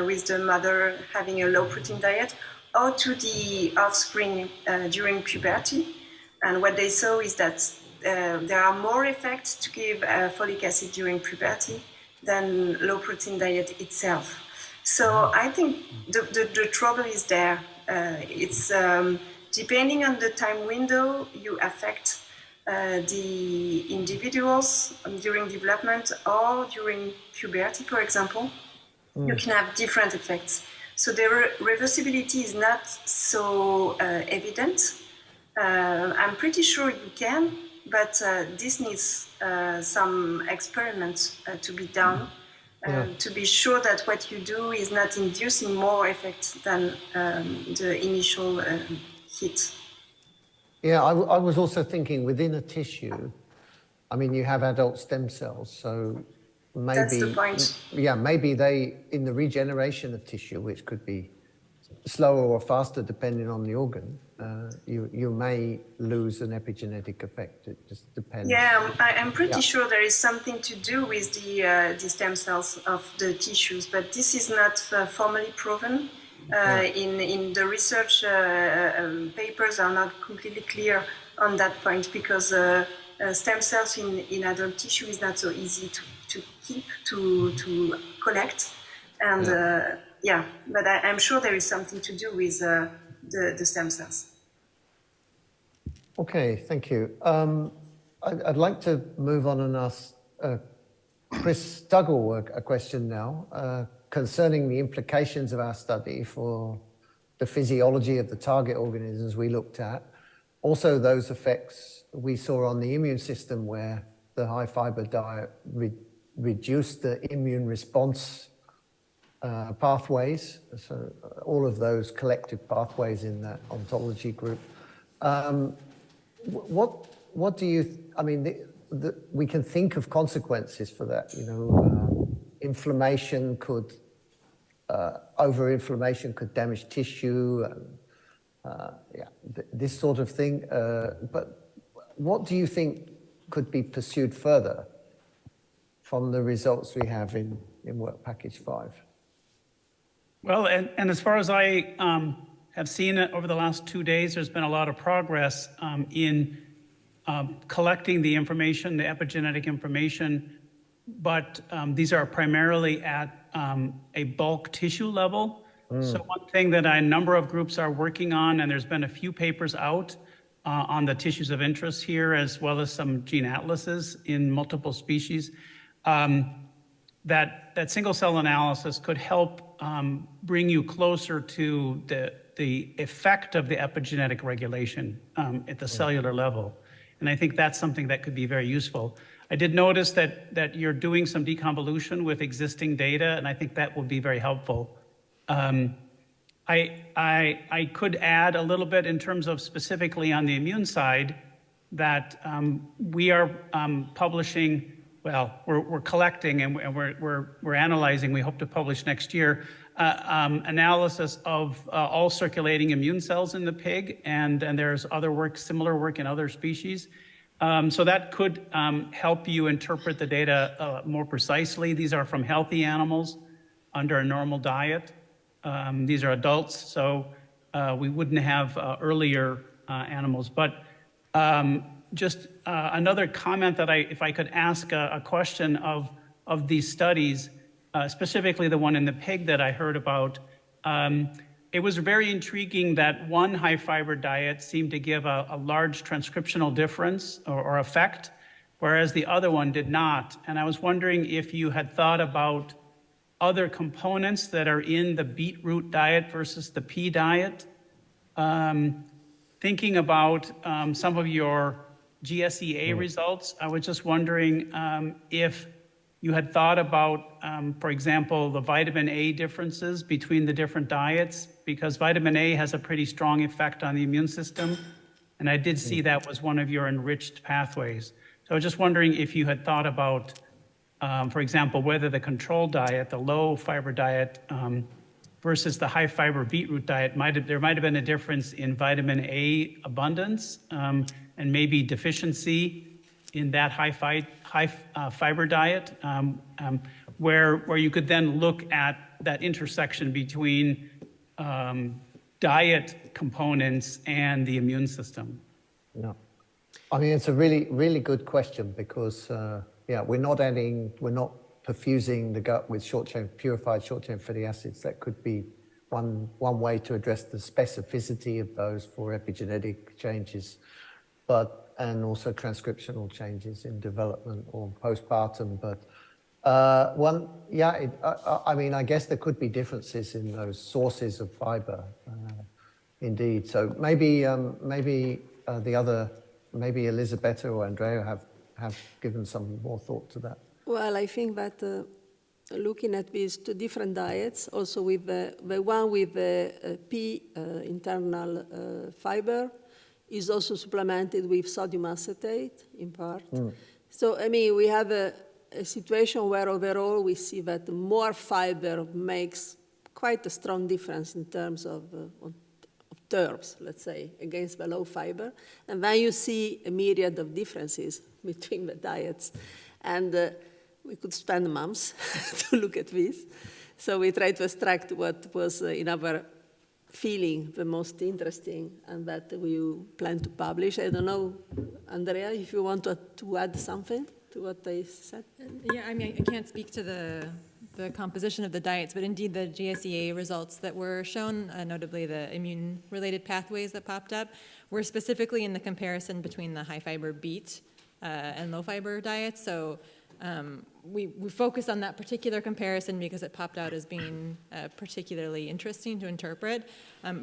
with the mother having a low protein diet, or to the offspring during puberty. And what they saw is that there are more effects to give folic acid during puberty than low protein diet itself. So I think the trouble is there. It's depending on the time window you affect the individuals during development or during puberty, for example, you can have different effects. So the reversibility is not so evident. I'm pretty sure you can, but this needs some experiments to be done to be sure that what you do is not inducing more effect than the initial hit. Yeah, I was also thinking within a tissue, I mean, you have adult stem cells, so maybe, that's the point. Yeah, maybe they, in the regeneration of tissue, which could be slower or faster depending on the organ, you may lose an epigenetic effect. It just depends. Yeah, I'm pretty sure there is something to do with the stem cells of the tissues, but this is not formally proven. In the research papers are not completely clear on that point, because stem cells in adult tissue is not so easy to keep, to collect. And but I'm sure there is something to do with the stem cells. Okay, thank you. I'd like to move on and ask Chris Duggle a question now concerning the implications of our study for the physiology of the target organisms we looked at. Also, those effects we saw on the immune system, where the high fiber diet reduced the immune response pathways, so all of those collective pathways in that ontology group. What do you, I mean, we can think of consequences for that, you know, inflammation could, over-inflammation could damage tissue, and this sort of thing. But what do you think could be pursued further from the results we have in work package 5? Well, and as far as I have seen it over the last 2 days, there's been a lot of progress in collecting the information, the epigenetic information, but these are primarily at a bulk tissue level. So one thing that a number of groups are working on, and there's been a few papers out on the tissues of interest here, as well as some gene atlases in multiple species, that single cell analysis could help bring you closer to the effect of the epigenetic regulation at the cellular level. And I think that's something that could be very useful. I did notice that you're doing some deconvolution with existing data, and I think that will be very helpful. I could add a little bit in terms of specifically on the immune side that we are publishing, well, we're collecting and we're analyzing, we hope to publish next year, analysis of all circulating immune cells in the pig, and there's other work, similar work in other species. So that could help you interpret the data more precisely. These are from healthy animals under a normal diet. These are adults, so we wouldn't have earlier animals. But just another comment that if I could ask a question of these studies, specifically the one in the pig that I heard about, it was very intriguing that one high fiber diet seemed to give a large transcriptional difference or effect, whereas the other one did not. And I was wondering if you had thought about other components that are in the beetroot diet versus the pea diet. Thinking about some of your GSEA results, I was just wondering if you had thought about, for example, the vitamin A differences between the different diets, because vitamin A has a pretty strong effect on the immune system. And I did see that was one of your enriched pathways. So I was just wondering if you had thought about, for example, whether the control diet, the low fiber diet, versus the high fiber beetroot diet, there might have been a difference in vitamin A abundance and maybe deficiency in that high fiber diet, where you could then look at that intersection between diet components and the immune system. Yeah, I mean, it's a really, really good question because, yeah, we're not perfusing the gut with purified short-chain fatty acids. That could be one way to address the specificity of those for epigenetic changes, and also transcriptional changes in development or postpartum. But I mean, I guess there could be differences in those sources of fiber, indeed. So maybe Elisabetta or Andrea have given some more thought to that. Well, I think that looking at these two different diets, also with the one with the pea internal fiber, is also supplemented with sodium acetate in part. So, I mean, we have a situation where overall we see that more fiber makes quite a strong difference in terms of terms, let's say, against the low fiber. And then you see a myriad of differences between the diets. And we could spend months to look at this. So we try to extract what was in our feeling the most interesting and that we plan to publish. I don't know, Andrea, if you want to add something to what I said. Yeah, I mean, I can't speak to the composition of the diets, but indeed the GSEA results that were shown, notably the immune-related pathways that popped up, were specifically in the comparison between the high-fiber beet and low-fiber diets. So we focus on that particular comparison because it popped out as being particularly interesting to interpret.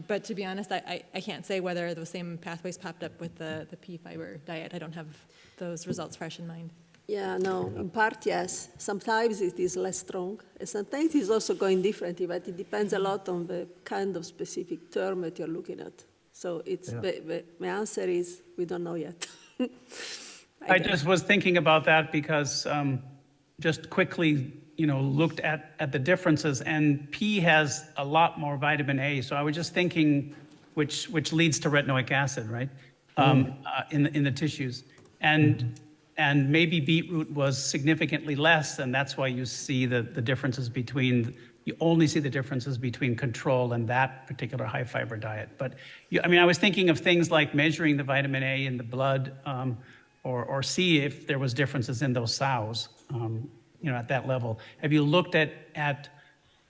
But to be honest, I can't say whether those same pathways popped up with the pea fiber diet. I don't have those results fresh in mind. Yeah, no, in part, yes. Sometimes it is less strong. And sometimes it's also going differently, but it depends a lot on the kind of specific term that you're looking at. So it's the answer is we don't know yet. I just was thinking about that because just quickly, looked at the differences, and pea has a lot more vitamin A. So I was just thinking, which leads to retinoic acid, right, in the tissues, and maybe beetroot was significantly less, and that's why you see the differences between. You only see the differences between control and that particular high fiber diet. But I was thinking of things like measuring the vitamin A in the blood. Or see if there was differences in those sows, at that level. Have you looked at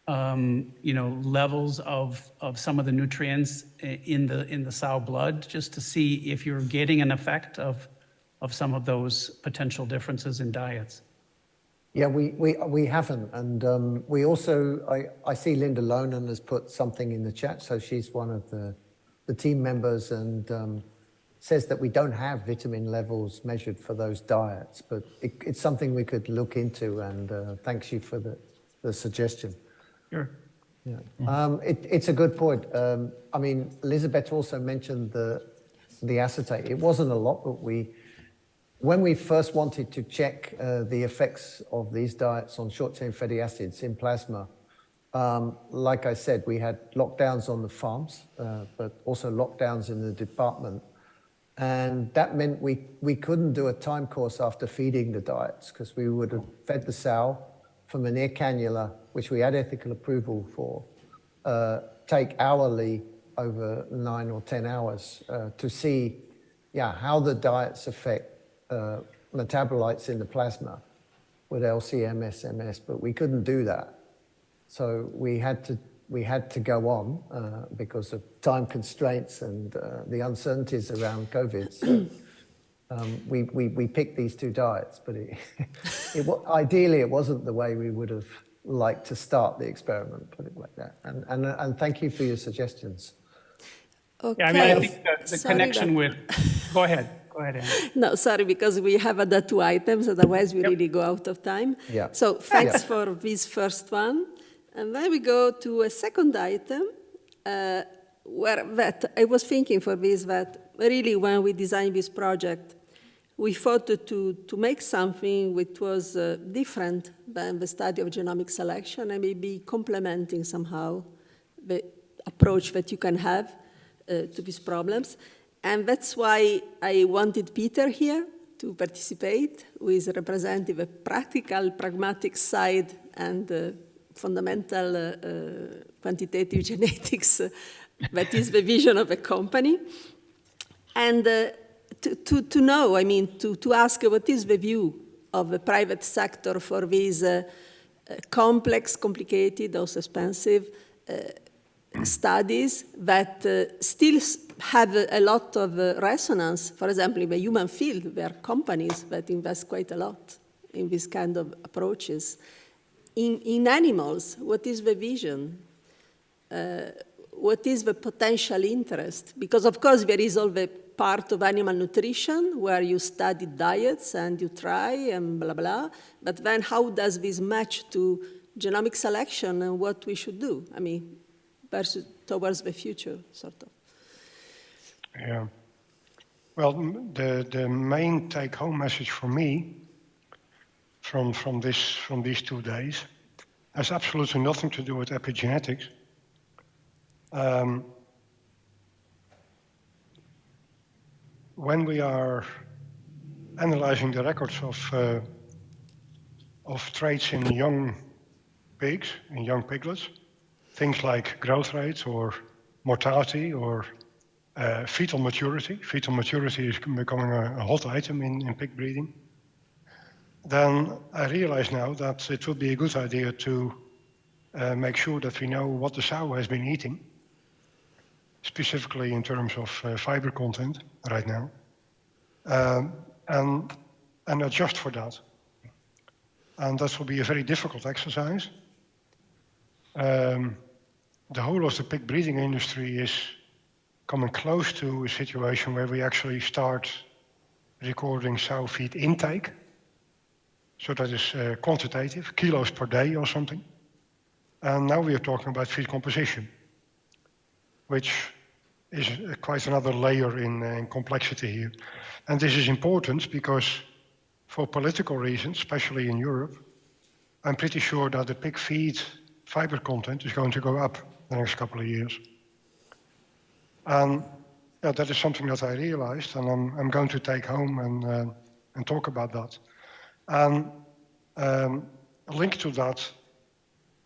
levels of some of the nutrients in the sow blood, just to see if you're getting an effect of some of those potential differences in diets? Yeah, we haven't, and we also I see Linda Lonan has put something in the chat, so she's one of the team members, and says that we don't have vitamin levels measured for those diets, but it's something we could look into, and thanks you for the suggestion. Sure. Yeah. It's a good point. I mean, Elisabetta also mentioned the acetate. It wasn't a lot, but when we first wanted to check the effects of these diets on short-chain fatty acids in plasma, like I said, we had lockdowns on the farms, but also lockdowns in the department. And that meant we couldn't do a time course after feeding the diets, because we would have fed the sow from an ear cannula, which we had ethical approval for, take hourly over 9 or 10 hours to see how the diets affect metabolites in the plasma with LCM, SMS, but we couldn't do that. So we had to go on because of time constraints and the uncertainties around COVID. So we picked these 2 diets, but ideally it wasn't the way we would have liked to start the experiment, put it like that. And thank you for your suggestions. Okay. Yeah, I mean, I think the connection with, go ahead, Andrea. No, sorry, because we have other 2 items, otherwise we really go out of time. Yeah. So thanks for this first one. And then we go to a second item, where that I was thinking for this, that really when we designed this project, we thought to make something which was different than the study of genomic selection and maybe complementing somehow the approach that you can have to these problems. And that's why I wanted Peter here to participate, who is representing the practical, pragmatic side and fundamental quantitative genetics that is the vision of a company. And to know, I mean, to ask what is the view of the private sector for these complex, complicated, also expensive studies that still have a lot of resonance. For example, in the human field, there are companies that invest quite a lot in this kind of approaches. In animals, what is the vision? What is the potential interest? Because, of course, there is all the part of animal nutrition where you study diets and you try and blah, blah. But then how does this match to genomic selection and what we should do? I mean, versus towards the future, sort of. Yeah. Well, the main take-home message for me from these 2 days has absolutely nothing to do with epigenetics. When we are analyzing the records of traits in young pigs, in young piglets, things like growth rates or mortality or fetal maturity. Fetal maturity is becoming a hot item in pig breeding. Then I realize now that it would be a good idea to make sure that we know what the sow has been eating, specifically in terms of fiber content right now, and adjust for that. And that will be a very difficult exercise. The whole of the pig breeding industry is coming close to a situation where we actually start recording sow feed intake. So that is quantitative, kilos per day or something. And now we are talking about feed composition, which is quite another layer in complexity here. And this is important because for political reasons, especially in Europe, I'm pretty sure that the pig feed fiber content is going to go up the next couple of years. And that is something that I realized, and I'm going to take home and talk about that. And a link to that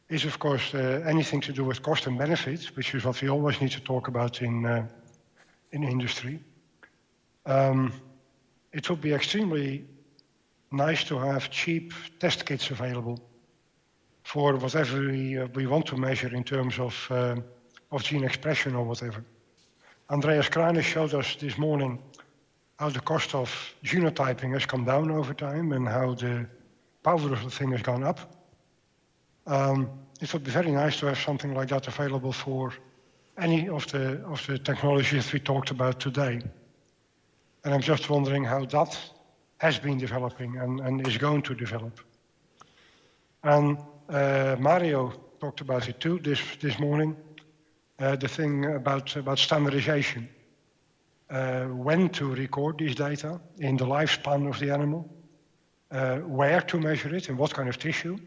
is, of course, anything to do with cost and benefit, which is what we always need to talk about in industry. It would be extremely nice to have cheap test kits available for whatever we want to measure in terms of gene expression or whatever. Andreas Kraane showed us this morning how the cost of genotyping has come down over time and how the power of the thing has gone up. It would be very nice to have something like that available for any of the technologies we talked about today. And I'm just wondering how that has been developing and is going to develop. And Mario talked about it too this morning, the thing about standardization. When to record these data in the lifespan of the animal, where to measure it, in what kind of tissue.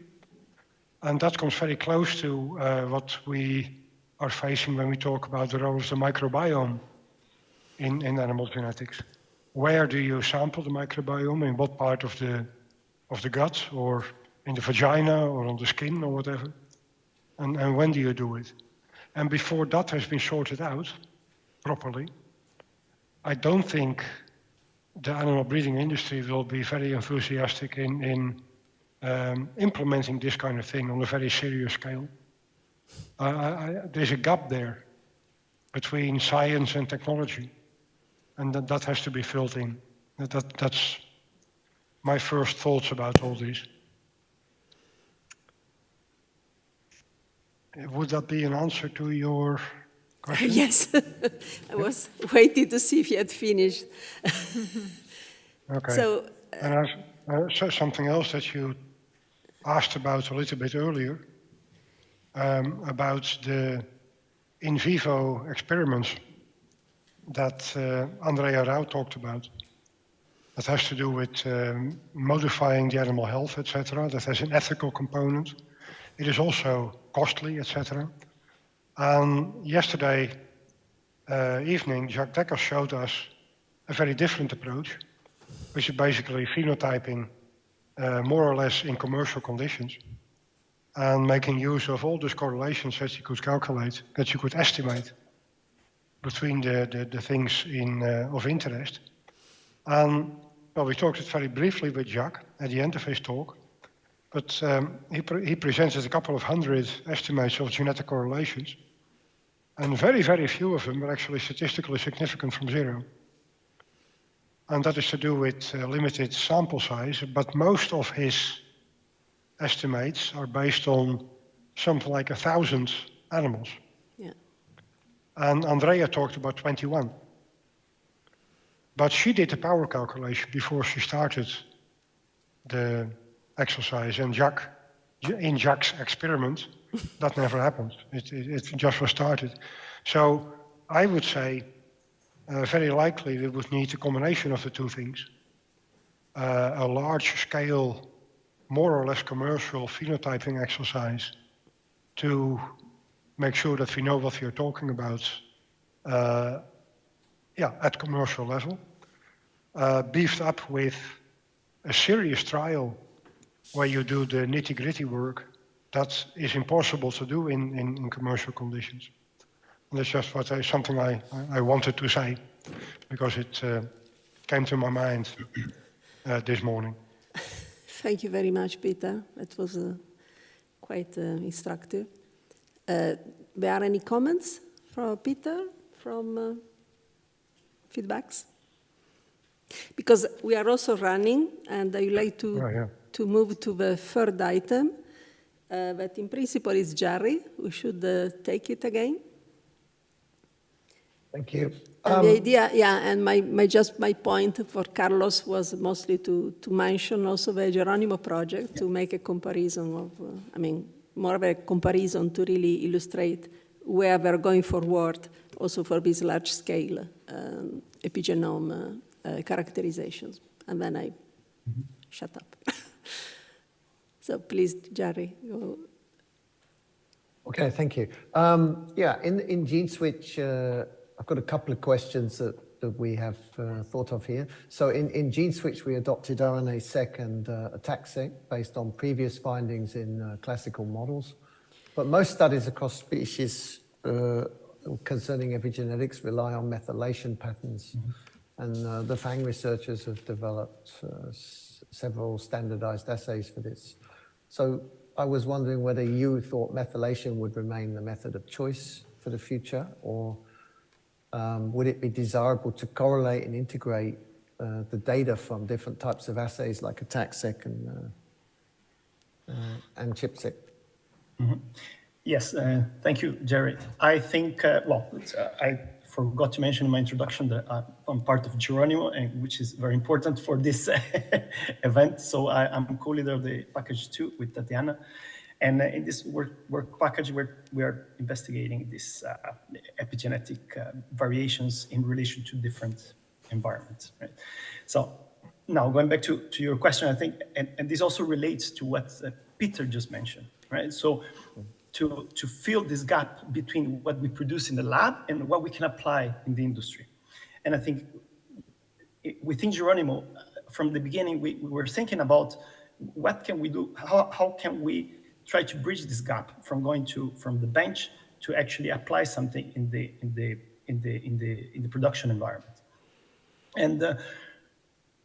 And that comes very close to what we are facing when we talk about the role of the microbiome in animal genetics. where do you sample the microbiome, in what part of the gut, or in the vagina, or on the skin, or whatever, and when do you do it? And before that has been sorted out properly, I don't think the animal breeding industry will be very enthusiastic in implementing this kind of thing on a very serious scale. There's a gap there between science and technology, and that has to be filled in. That's my first thoughts about all this. Would that be an answer to your question? Yes, I was waiting to see if you had finished. Okay. So, and something else that you asked about a little bit earlier, about the in vivo experiments that Andrea Zhou talked about. That has to do with modifying the animal health, etc. That has an ethical component. It is also costly, etc. Yesterday evening, Jacques Dekker showed us a very different approach, which is basically phenotyping more or less in commercial conditions and making use of all those correlations that you could calculate, that you could estimate between the things of interest. Well, we talked it very briefly with Jacques at the end of his talk, but he presented a couple of hundred estimates of genetic correlations, and very, very few of them were actually statistically significant from zero. And that is to do with limited sample size, but most of his estimates are based on something like 1,000 animals. Yeah. And Andrea talked about 21. But she did the power calculation before she started the exercise, and in Jacques' experiment, that never happened. It just was started. So I would say very likely we would need a combination of the two things. A large scale, more or less commercial phenotyping exercise to make sure that we know what we are talking about at commercial level, beefed up with a serious trial where you do the nitty-gritty work that is impossible to do in commercial conditions. And that's just something I wanted to say, because it came to my mind this morning. Thank you very much, Peter. It was quite instructive. There are any comments from Peter, from feedbacks? Because we are also running, and I would like to move to the third item, that in principle is Jerry, who should take it again. Thank you. And the idea, and my point for Carlos was mostly to mention also the Geronimo project, to make a comparison of, more of a comparison to really illustrate where we're going forward, also for this large scale epigenome characterizations. And then I shut up. So please, Jerry, go. Okay, thank you. In GeneSwitch, I've got a couple of questions that we have thought of here. So in GeneSwitch, we adopted RNA-seq and ATAC-seq based on previous findings in classical models. But most studies across species concerning epigenetics rely on methylation patterns. And the FAANG researchers have developed several standardized assays for this. So I was wondering whether you thought methylation would remain the method of choice for the future, or would it be desirable to correlate and integrate the data from different types of assays like ATAC-seq and ChIP-seq? Yes, thank you, Jerry. I think, I forgot to mention in my introduction that I'm part of Geronimo, which is very important for this event. So I'm co-leader of the package 2 with Tatiana. And in this work package, we are investigating these epigenetic variations in relation to different environments. Right? So now going back to your question, I think, and this also relates to what Peter just mentioned, right? So to fill this gap between what we produce in the lab and what we can apply in the industry. And I think within Geronimo, from the beginning, we were thinking about what can we do? How can we try to bridge this gap from going from the bench to actually apply something in the production environment? And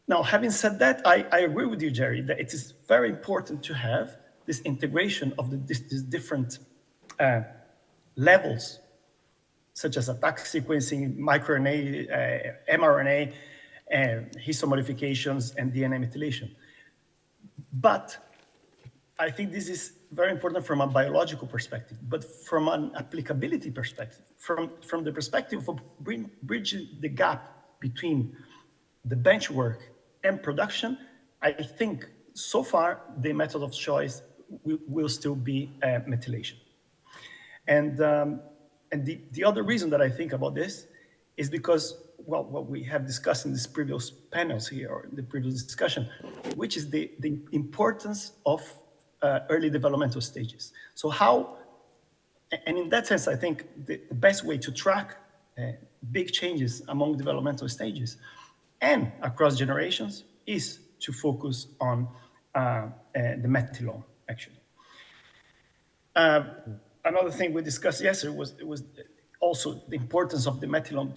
now, having said that, I agree with you, Jerry, that it is very important to have this integration of these different levels, such as attack sequencing, microRNA, mRNA, histone modifications, and DNA methylation. But I think this is very important from a biological perspective, but from an applicability perspective, from the perspective of bridging the gap between the bench work and production, I think so far the method of choice will still be methylation. And the other reason that I think about this is because, well, what we have discussed in these previous panels here, or in the previous discussion, which is the importance of early developmental stages. So how, and in that sense, I think the best way to track big changes among developmental stages and across generations is to focus on the methylome, actually. Another thing we discussed yesterday was also the importance of the methylome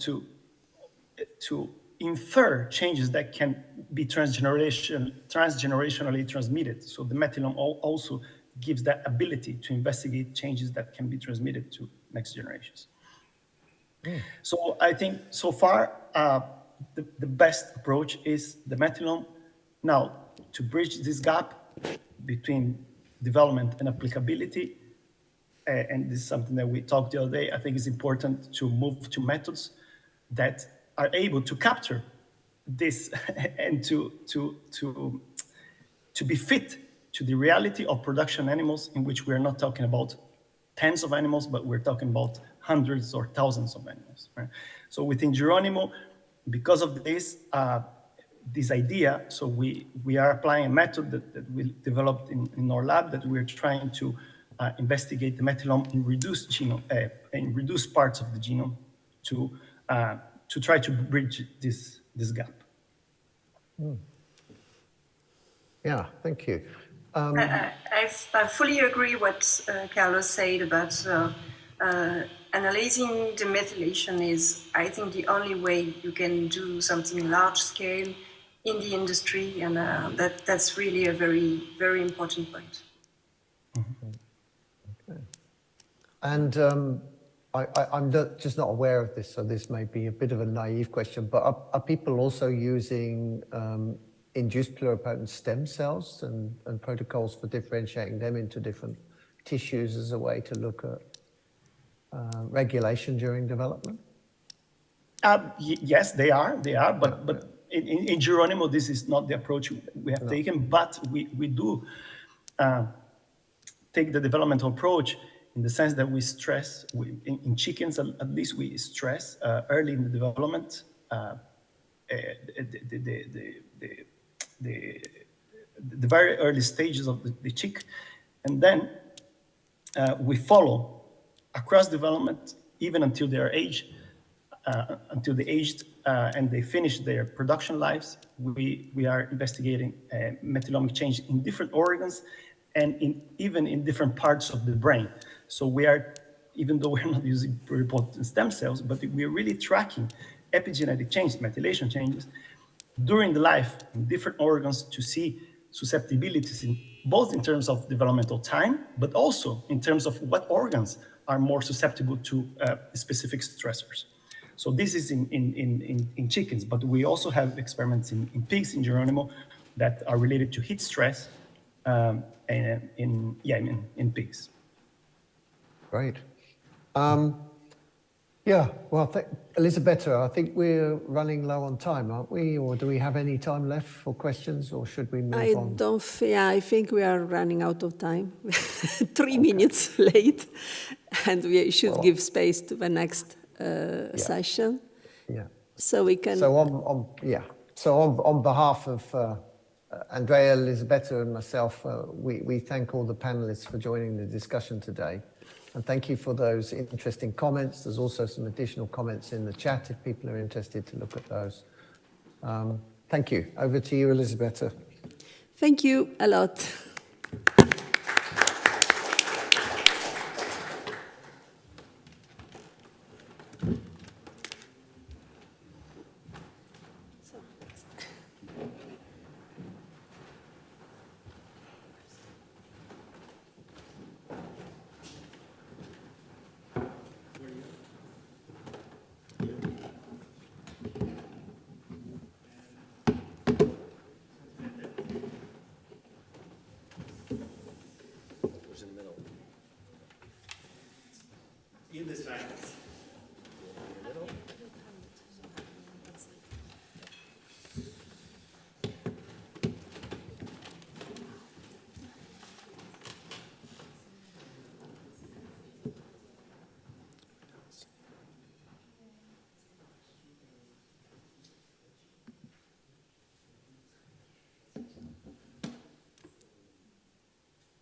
to infer changes that can be transgenerationally transmitted. So the methylome also gives that ability to investigate changes that can be transmitted to next generations. So I think so far, the best approach is the methylome. Now, to bridge this gap between development and applicability, and this is something that we talked the other day, I think it's important to move to methods that are able to capture this and to be fit to the reality of production animals, in which we're not talking about tens of animals, but we're talking about hundreds or thousands of animals. Right? So within Geronimo, because of this idea, so we are applying a method that we developed in our lab, that we're trying to investigate the methylome in reduced genome, in reduced parts of the genome, to try to bridge this gap. Yeah, thank you. I fully agree what Carlos said about analyzing the methylation is, I think, the only way you can do something large scale in the industry, and that's really a very, very important point. Okay. And I'm just not aware of this, so this may be a bit of a naive question, but are people also using induced pluripotent stem cells and protocols for differentiating them into different tissues as a way to look at regulation during development? Yes, they are, but in Geronimo, this is not the approach we have taken, but we do take the developmental approach in the sense that we stress, in chickens at least, we stress early in the development the very early stages of the chick, and then we follow across development even until they are aged, and they finish their production lives. We are investigating methylomic change in different organs and even in different parts of the brain. So we are, even though we're not using pluripotent stem cells, but we're really tracking epigenetic changes, methylation changes during the life in different organs to see susceptibilities both in terms of developmental time, but also in terms of what organs are more susceptible to specific stressors. So this is in chickens, but we also have experiments in pigs in Geronimo that are related to heat stress in pigs. Great. Yeah, well, Elisabetta, I think we're running low on time, aren't we? Or do we have any time left for questions, or should we move on? I think we are running out of time. 3 minutes late, and we should give space to the next session. Yeah. So we can. So on behalf of Andrea, Elisabetta, and myself, we thank all the panelists for joining the discussion today. And thank you for those interesting comments. There's also some additional comments in the chat if people are interested to look at those. Thank you. Over to you, Elisabetta. Thank you a lot.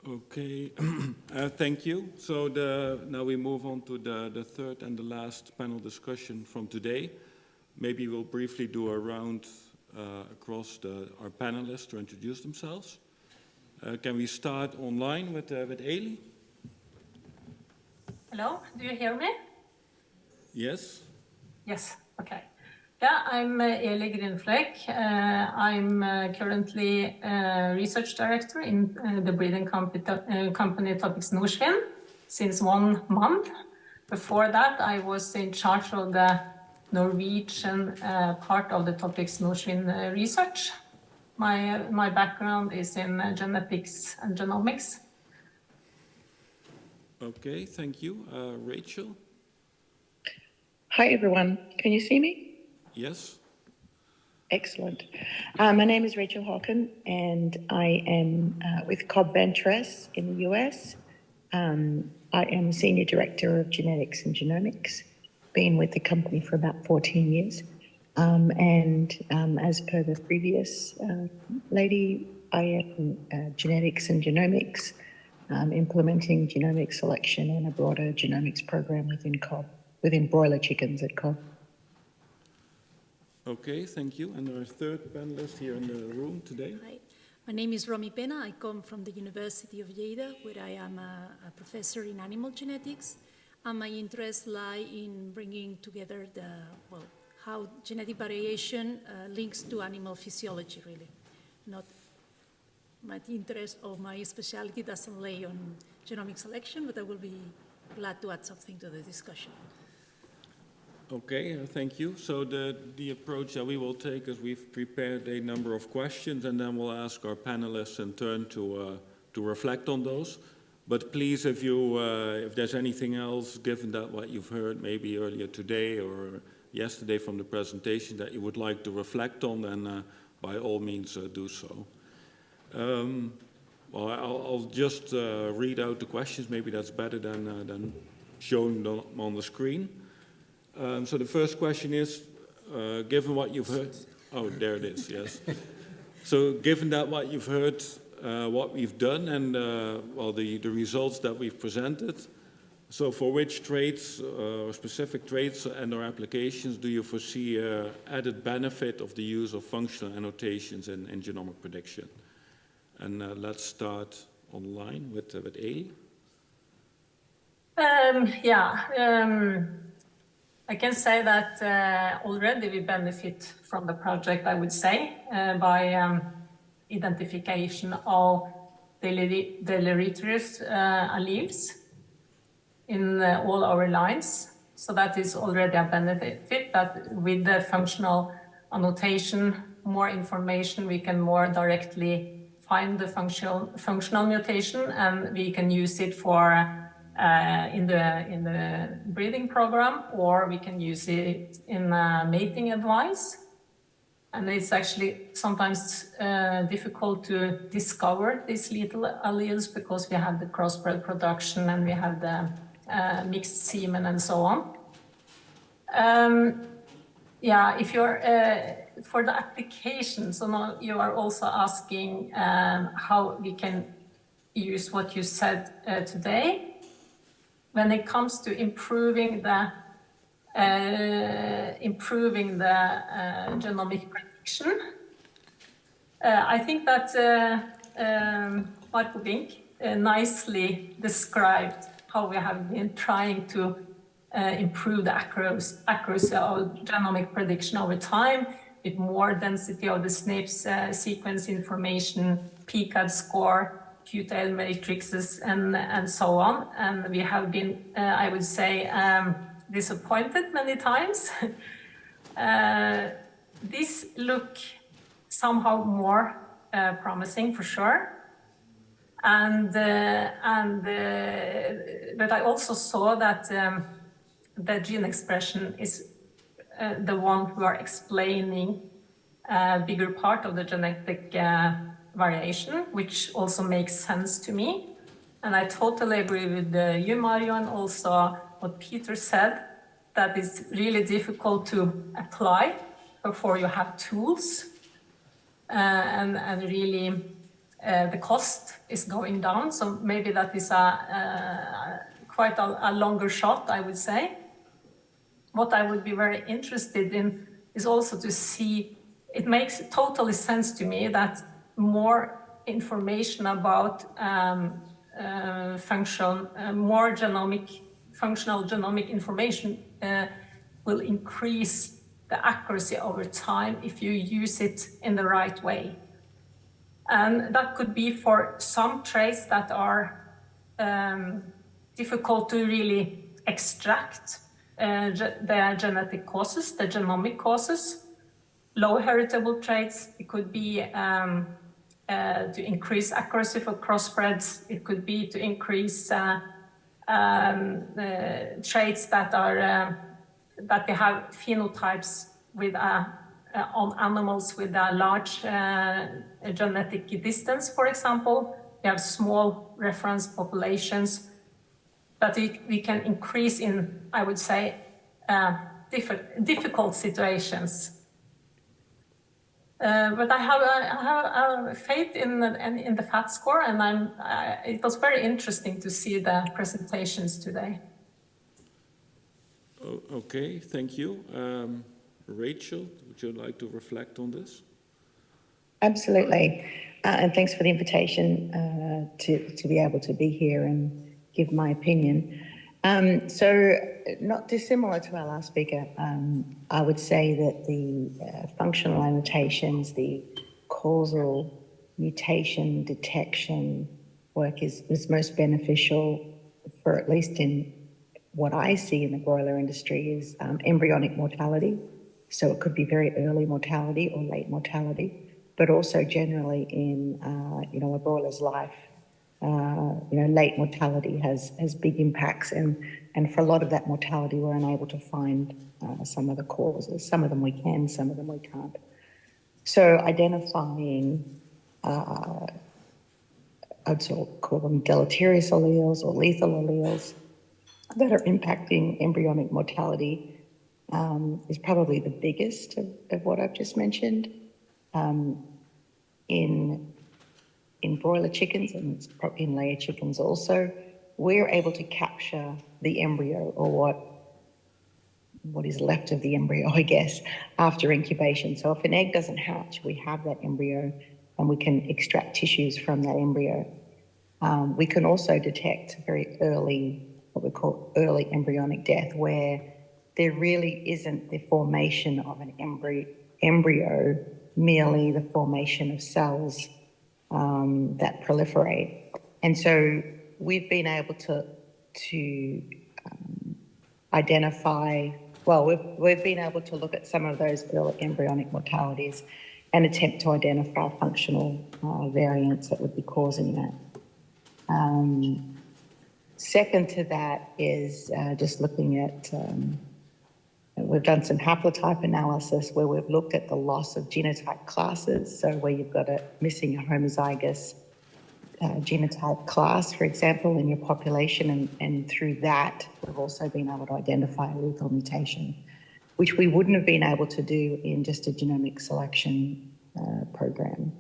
Okay, thank you. So now we move on to the third and the last panel discussion from today. Maybe we'll briefly do a round across our panelists to introduce themselves. Can we start online with Eli? Hello, do you hear me? Yes. Yes, okay. Yeah, I'm Eli Grinfleck. I'm currently research director in the breeding company Topics Norsvin since 1 month. Before that, I was in charge of the Norwegian part of the Topics Norsvin research. My background is in genetics and genomics. Okay, thank you. Rachel? Hi, everyone. Can you see me? Yes. Excellent. My name is Rachel Hawken, and I am with Cobb Ventress in the US. I am Senior Director of Genetics and Genomics, been with the company for about 14 years. As per the previous lady, I am Genetics and Genomics, implementing genomic selection and a broader genomics program within Cobb, within broiler chickens at Cobb. Okay, thank you. And our third panelist here in the room today. Hi, my name is Romy Pena. I come from the University of Lleida, where I am a professor in animal genetics. And my interests lie in bringing together how genetic variation links to animal physiology, really. Not my interest or my specialty doesn't lay on genomic selection, but I will be glad to add something to the discussion. Okay, thank you. So the approach that we will take is we've prepared a number of questions, and then we'll ask our panelists in turn to reflect on those. But please, if there's anything else, given that what you've heard maybe earlier today or yesterday from the presentation that you would like to reflect on, then by all means do so. Well, I'll just read out the questions. Maybe that's better than showing them on the screen. So the first question is, given what you've heard, oh, there it is, yes. So given that what you've heard, what we've done and the results that we've presented, so for which traits or specific traits and or applications do you foresee added benefit of the use of functional annotations in genomic prediction? And let's start online with Eli. I can say that already we benefit from the project, I would say, by identification of deleterious alleles in all our lines. So that is already a benefit that with the functional annotation, more information, we can more directly find the functional mutation, and we can use it for in the breeding program, or we can use it in mating advice. And it's actually sometimes difficult to discover these little alleles because we have the crossbred production and we have the mixed semen and so on. If you're for the application, so now you are also asking how we can use what you said today. When it comes to improving the genomic prediction. I think that Marco Bink nicely described how we have been trying to improve the accuracy of genomic prediction over time with more density of the SNPs, sequence information, PCAD score, Q-tail matrices, and so on. And we have been, I would say, disappointed many times. This look somehow more promising for sure. But I also saw that the gene expression is the one who are explaining a bigger part of the genetic variation, which also makes sense to me. And I totally agree with you, Mario, and also what Peter said, that it's really difficult to apply before you have tools. And really the cost is going down. So maybe that is quite a longer shot, I would say. What I would be very interested in is also to see, it makes totally sense to me that more information about more functional genomic information will increase the accuracy over time if you use it in the right way. And that could be for some traits that are difficult to really extract the genetic causes, the genomic causes. Low heritable traits, it could be to increase accuracy for crossbreds. It could be to increase traits that are that they have phenotypes with on animals with a large genetic distance, for example. We have small reference populations, but we can increase in, I would say, difficult situations. But I have faith in the FAT score, and it was very interesting to see the presentations today. Okay, thank you. Rachel, would you like to reflect on this? Absolutely, and thanks for the invitation to be able to be here and give my opinion. So not dissimilar to our last speaker, I would say that the functional annotations, the causal mutation detection work is most beneficial for, at least in what I see in the broiler industry, is embryonic mortality. So it could be very early mortality or late mortality, but also generally in a broiler's life. Late mortality has big impacts, and for a lot of that mortality, we're unable to find some of the causes. Some of them we can, some of them we can't. So identifying, I'd sort of call them deleterious alleles or lethal alleles that are impacting embryonic mortality is probably the biggest of what I've just mentioned. In broiler chickens and in layer chickens also, we're able to capture the embryo, or what is left of the embryo, I guess, after incubation. So if an egg doesn't hatch, we have that embryo and we can extract tissues from that embryo. We can also detect very early, what we call early embryonic death, where there really isn't the formation of an embryo, merely the formation of cells that proliferate. And so we've been able to identify, well, we've been able to look at some of those early embryonic mortalities and attempt to identify functional variants that would be causing that. Second to that is just looking at, we've done some haplotype analysis where we've looked at the loss of genotype classes. So where you've got missing a homozygous genotype class, for example, in your population, and through that, we've also been able to identify a lethal mutation, which we wouldn't have been able to do in just a genomic selection program.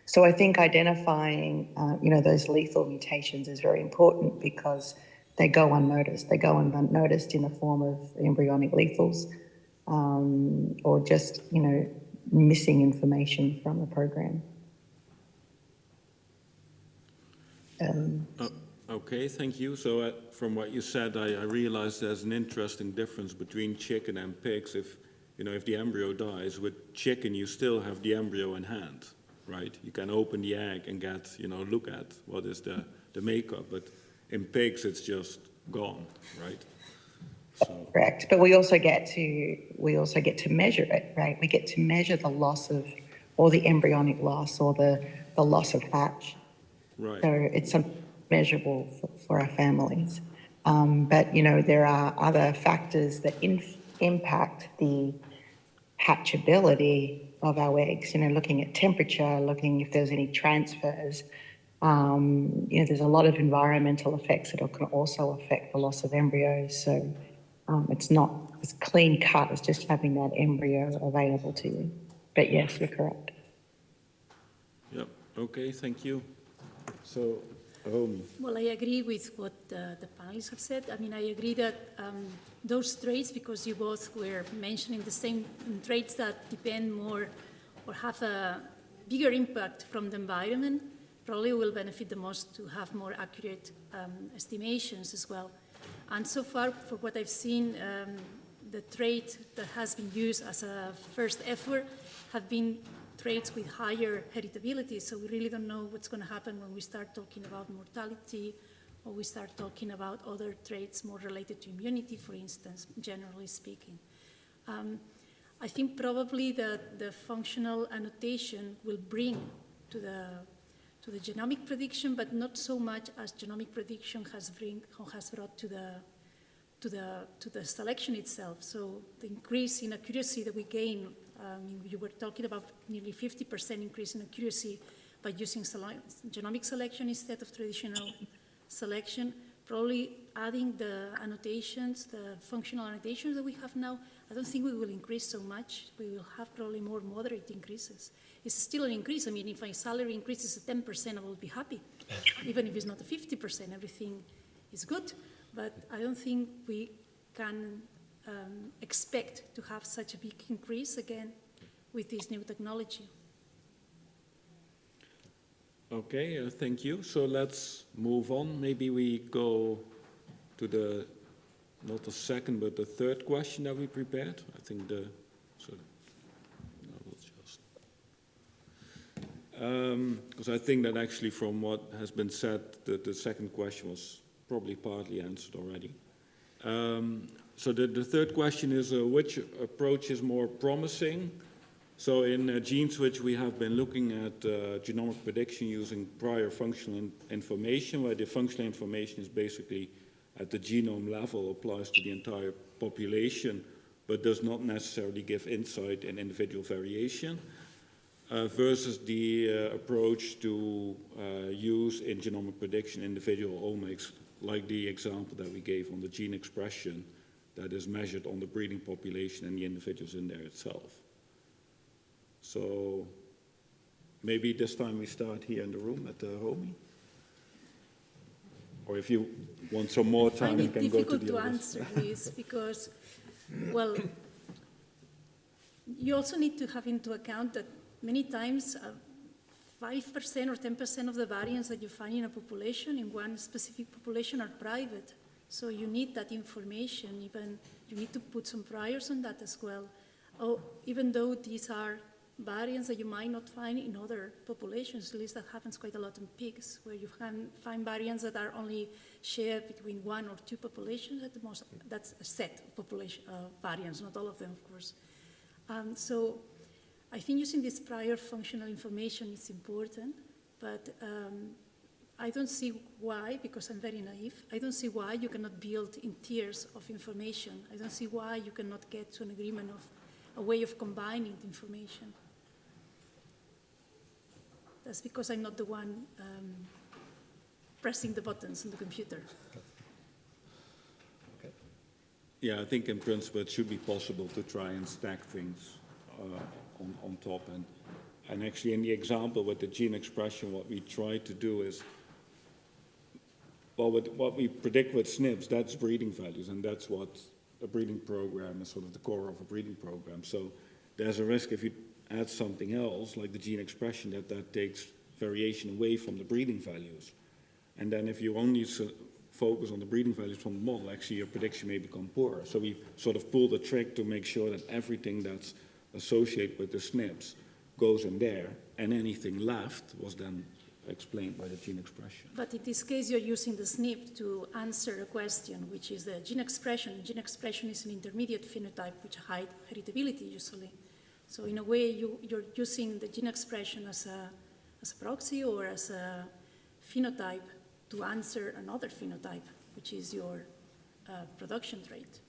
So I think identifying, those lethal mutations is very important because they go unnoticed. They go unnoticed in the form of embryonic lethals, or just, missing information from a program. Okay, thank you. So from what you said, I realized there's an interesting difference between chicken and pigs. If the embryo dies, with chicken you still have the embryo in hand, right? You can open the egg and get, look at what is the makeup, but in pigs it's just gone, right? So. Correct, but we also get to measure it, right? We get to measure the loss of, or the embryonic loss, or the loss of hatch. Right. So it's something measurable for our families. But there are other factors that impact the hatchability of our eggs. Looking at temperature, looking if there's any transfers. There's a lot of environmental effects that can also affect the loss of embryos. So it's not as clean cut as just having that embryo available to you. But yes, you're correct. Yep. Okay. Thank you. So. Well, I agree with what the panelists have said. I mean, I agree that those traits, because you both were mentioning the same traits that depend more or have a bigger impact from the environment, probably will benefit the most to have more accurate estimations as well. And so far, for what I've seen, the trait that has been used as a first effort have been traits with higher heritability, so we really don't know what's going to happen when we start talking about mortality, or we start talking about other traits more related to immunity, for instance, generally speaking. I think probably that the functional annotation will bring to the genomic prediction, but not so much as genomic prediction has brought to the selection itself. So the increase in accuracy that we gain. You were talking about nearly 50% increase in accuracy by using genomic selection instead of traditional selection. Probably adding the annotations, the functional annotations that we have now, I don't think we will increase so much. We will have probably more moderate increases. It's still an increase. I mean, if my salary increases 10%, I will be happy. Even if it's not a 50%, everything is good. But I don't think we can expect to have such a big increase again with this new technology. Okay, thank you. So let's move on. Maybe we go to not the second, but the third question that we prepared. I think because I think that actually from what has been said, the second question was probably partly answered already. So the third question is, which approach is more promising? So in GeneSwitch, we have been looking at genomic prediction using prior functional information, where the functional information is basically at the genome level, applies to the entire population, but does not necessarily give insight in individual variation, versus the approach to use in genomic prediction individual omics, like the example that we gave on the gene expression, that is measured on the breeding population and the individuals in there itself. So maybe this time we start here in the room at Romy. Or if you want some more time, you can go to the others. I find it difficult to answer this because, well, you also need to have into account that many times 5% or 10% of the variants that you find in a population, in one specific population, are private. So you need that information, even you need to put some priors on that as well. Even though these are variants that you might not find in other populations, at least that happens quite a lot in pigs, where you can find variants that are only shared between one or two populations at the most. That's a set of population variants, not all of them, of course. So I think using this prior functional information is important, but I don't see why, because I'm very naive, I don't see why you cannot build in tiers of information. I don't see why you cannot get to an agreement of a way of combining the information. That's because I'm not the one pressing the buttons on the computer. Okay. Yeah, I think in principle it should be possible to try and stack things on top. And actually in the example with the gene expression, what we try to do is, well, what we predict with SNPs, that's breeding values, and that's what a breeding program is, sort of the core of a breeding program. So there's a risk if you add something else, like the gene expression, that takes variation away from the breeding values. And then if you only focus on the breeding values from the model, actually your prediction may become poorer. So we sort of pulled a trick to make sure that everything that's associated with the SNPs goes in there, and anything left was then explained by the gene expression. But in this case, you're using the SNP to answer a question, which is the gene expression. Gene expression is an intermediate phenotype which hides heritability usually. So in a way, you're using the gene expression as a proxy or as a phenotype to answer another phenotype, which is your production trait,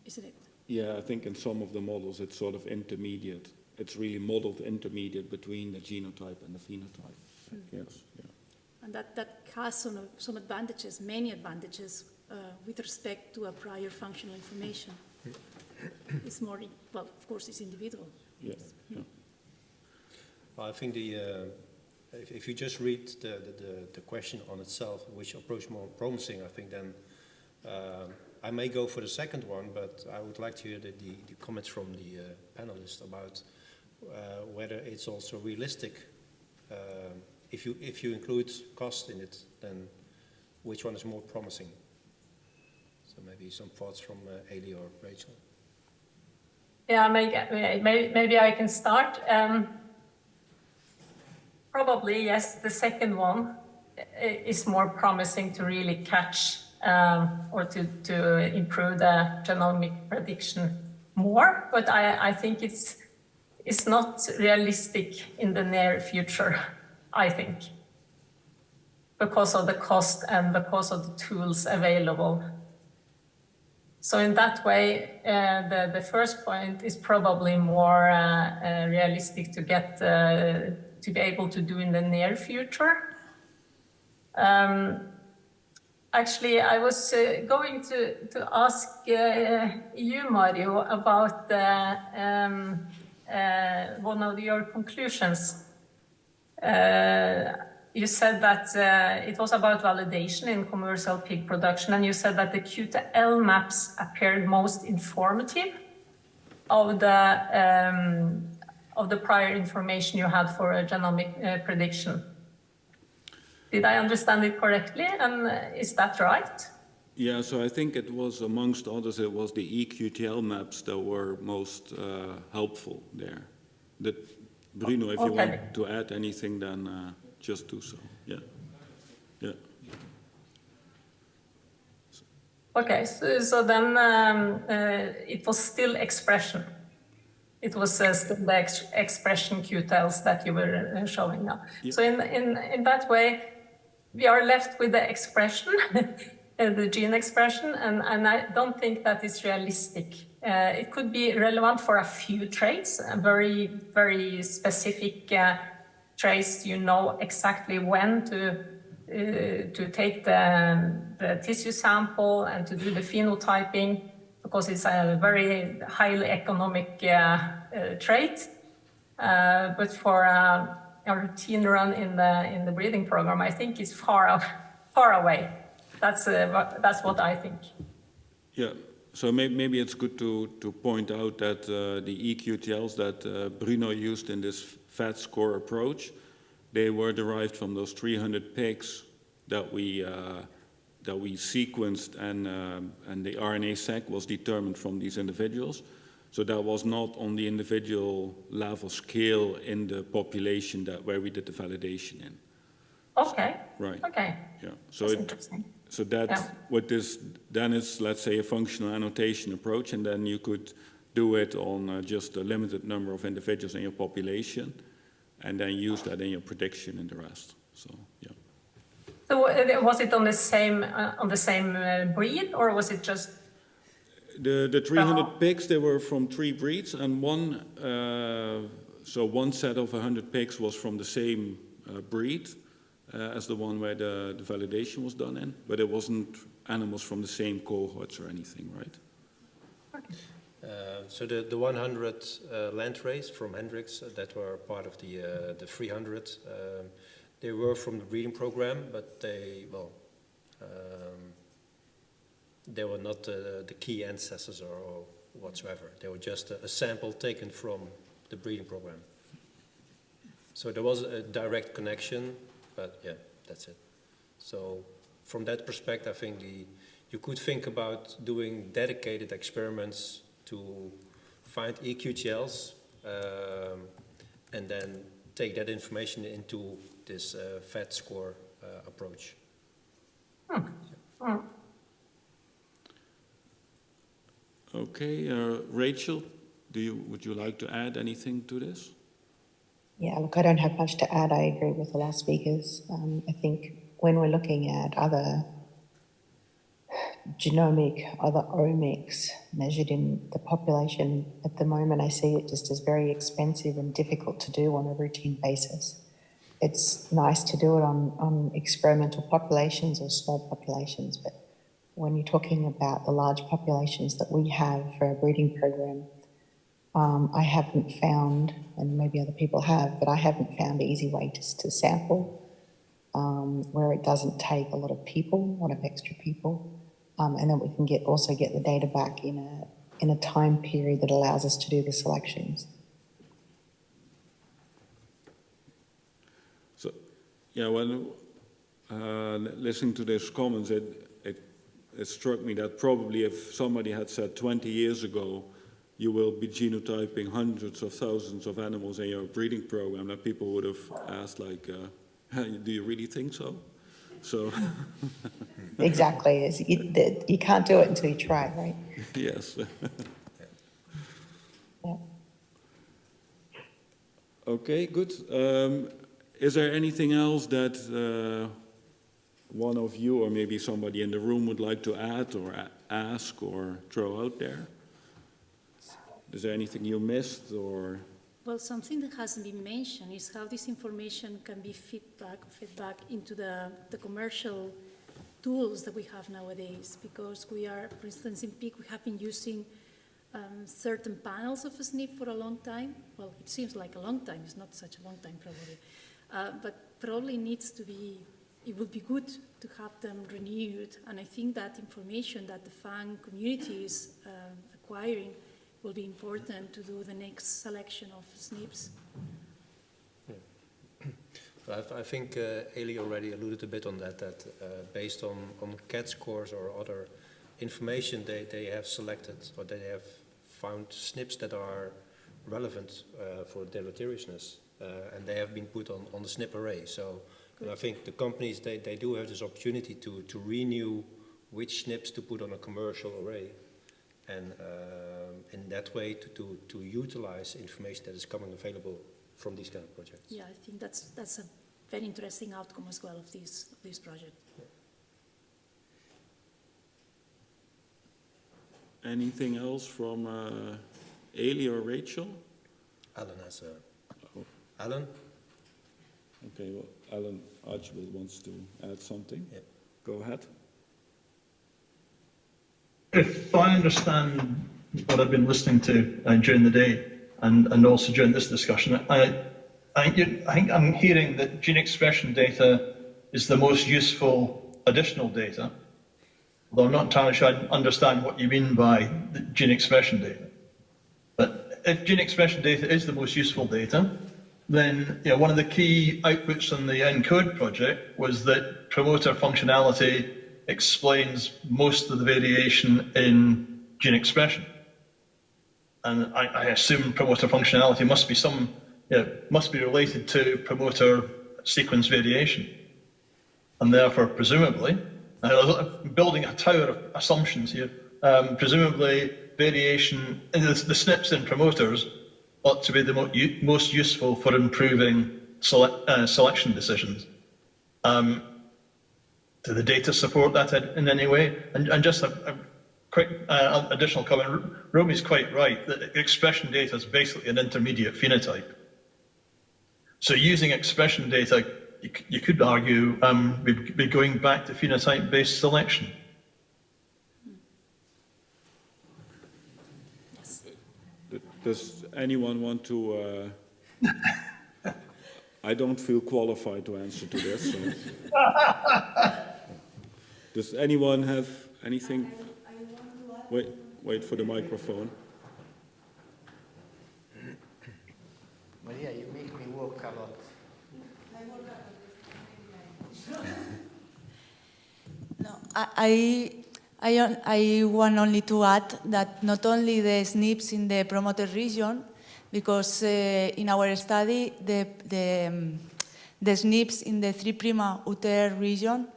isn't it? Yeah, I think in some of the models it's sort of intermediate. It's really modeled intermediate between the genotype and the phenotype. Yes, yeah. And that has some advantages, many advantages, with respect to a prior functional information. It's more, well, of course, it's individual. Yes. Yeah. Well, I think if you just read the question on itself, which approach more promising, I think then I may go for the second one, but I would like to hear the comments from the panelists about whether it's also realistic. If you include cost in it, then which one is more promising? So maybe some thoughts from Eli or Rachel. Yeah, maybe I can start. Probably, yes, the second one is more promising to really catch or to improve the genomic prediction more, but I think it's not realistic in the near future, I think, because of the cost and because of the tools available. So in that way, the first point is probably more realistic to get to be able to do in the near future. Actually, I was going to ask you, Mario, about one of your conclusions. You said that it was about validation in commercial pig production, and you said that the Q-to-L maps appeared most informative of the prior information you had for a genomic prediction. Did I understand it correctly, and is that right? Yeah, so I think it was, amongst others, it was the eQTL maps that were most helpful there. Bruno, if you want to add anything, then just do so. Yeah. Yeah. Okay, so then it was still expression. It was still the expression QTLs that you were showing now. Yeah. So in that way, we are left with the expression, the gene expression, and I don't think that is realistic. It could be relevant for a few traits, very, very specific traits. You know exactly when to take the tissue sample and to do the phenotyping, because it's a very highly economic trait. But for a routine run in the breeding program, I think it's far away. That's what I think. Yeah. So maybe it's good to point out that the eQTLs that Bruno used in this FAT score approach, they were derived from those 300 pigs that we sequenced, and the RNA-seq was determined from these individuals. So that was not on the individual level scale in the population where we did the validation in. Okay. Right. Okay. Yeah. So that's interesting. So that what this then is, let's say, a functional annotation approach, and then you could do it on just a limited number of individuals in your population, and then use that in your prediction and the rest. So yeah. So was it on the same breed, or was it just the 300 pigs? They were from 3 breeds, and one set of 100 pigs was from the same breed as the one where the validation was done in, but it wasn't animals from the same cohorts or anything, right? So the 100 landrays from Hendrix that were part of the 300, they were from the breeding program, but they were not the key ancestors or whatsoever. They were just a sample taken from the breeding program. So there was a direct connection, but yeah, that's it. So from that perspective, I think you could think about doing dedicated experiments to find EQTLs and then take that information into this FAT score approach. Okay, Rachel, would you like to add anything to this? Yeah, look, I don't have much to add. I agree with the last speakers. I think when we're looking at other genomic, other omics measured in the population, at the moment I see it just as very expensive and difficult to do on a routine basis. It's nice to do it on experimental populations or small populations, but when you're talking about the large populations that we have for our breeding program, I haven't found, and maybe other people have, but I haven't found an easy way to sample where it doesn't take a lot of people, a lot of extra people, and then we can also get the data back in a time period that allows us to do the selections. So, yeah, when listening to these comments, it struck me that probably if somebody had said 20 years ago, you will be genotyping hundreds of thousands of animals in your breeding program, that people would have asked like, do you really think so? So exactly, you can't do it until you try, right? Yes. Yeah. Okay, good. Is there anything else that one of you or maybe somebody in the room would like to add or ask or throw out there? Is there anything you missed or? Well, something that hasn't been mentioned is how this information can be fed back into the commercial tools that we have nowadays. Because we are, for instance, in PIC, we have been using certain panels of a SNP for a long time. Well, it seems like a long time. It's not such a long time, probably. But probably needs to be, it would be good to have them renewed. And I think that information that the FAANG community is acquiring will be important to do the next selection of SNPs. Yeah. I think Eli already alluded a bit on that based on CAT scores or other information they have selected or they have found SNPs that are relevant for deleteriousness and they have been put on the SNP array. So I think the companies, they do have this opportunity to renew which SNPs to put on a commercial array. And in that way to utilize information that is coming available from these kind of projects. Yeah, I think that's a very interesting outcome as well of this project. Anything else from Eli or Rachel? Alan has Alan? Okay, well, Alan Archibald wants to add something. Yeah. Go ahead. If I understand what I've been listening to during the day and also during this discussion, I think I'm hearing that gene expression data is the most useful additional data, although I'm not entirely sure I understand what you mean by the gene expression data. But if gene expression data is the most useful data, then one of the key outputs on the ENCODE project was that promoter functionality explains most of the variation in gene expression. And I assume promoter functionality must be related to promoter sequence variation. And therefore, presumably, building a tower of assumptions here, presumably variation in the SNPs in promoters ought to be the most useful for improving selection decisions. Do the data support that in any way? And just a quick additional comment. Romy's quite right that expression data is basically an intermediate phenotype. So using expression data, you could argue, we'd be going back to phenotype-based selection. Yes. Does anyone want to? I don't feel qualified to answer to this. So. Does anyone have anything? Wait for the microphone. Maria, you make me walk a lot. No, I want only to add that not only the SNPs in the promoter region, because in our study, the SNPs in the 3' uter region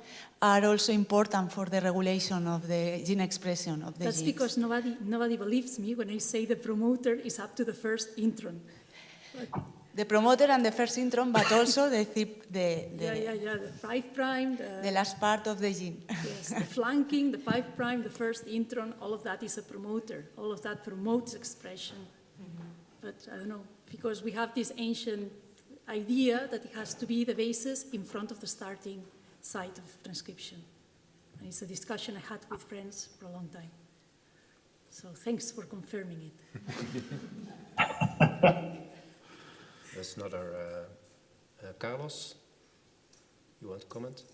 are also important for the regulation of the gene expression of the That's genes. because nobody believes me when I say the promoter is up to the first intron. The promoter and the first intron, but also the the 5', the last part of the gene. Yes, the flanking, the 5', the first intron, all of that is a promoter. All of that promotes expression. But I don't know, because we have this ancient idea that it has to be the basis in front of the starting site of transcription. And it's a discussion I had with friends for a long time. So thanks for confirming it. That's another Carlos. You want to comment?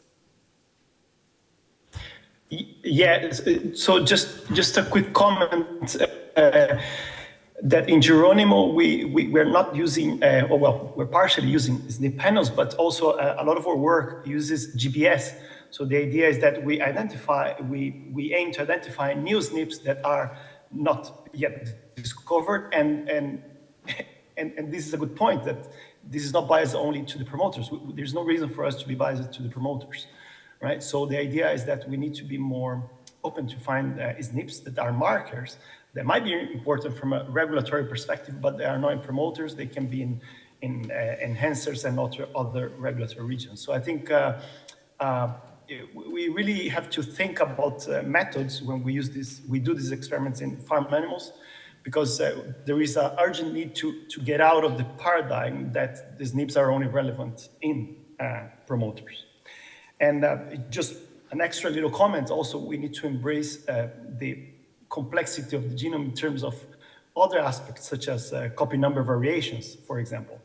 Yeah, so just a quick comment that in Geronimo we're not using, we're partially using SNP panels, but also a lot of our work uses GPS. So the idea is that we aim to identify new SNPs that are not yet discovered, and this is a good point, that this is not biased only to the promoters. There's no reason for us to be biased to the promoters, right? So the idea is that we need to be more open to find SNPs that are markers that might be important from a regulatory perspective, but they are not in promoters. They can be in enhancers and other regulatory regions. So I think we really have to think about methods when we use this. We do these experiments in farm animals, because there is an urgent need to get out of the paradigm that the SNPs are only relevant in promoters. And just an extra little comment, also we need to embrace the complexity of the genome in terms of other aspects, such as copy number variations, for example.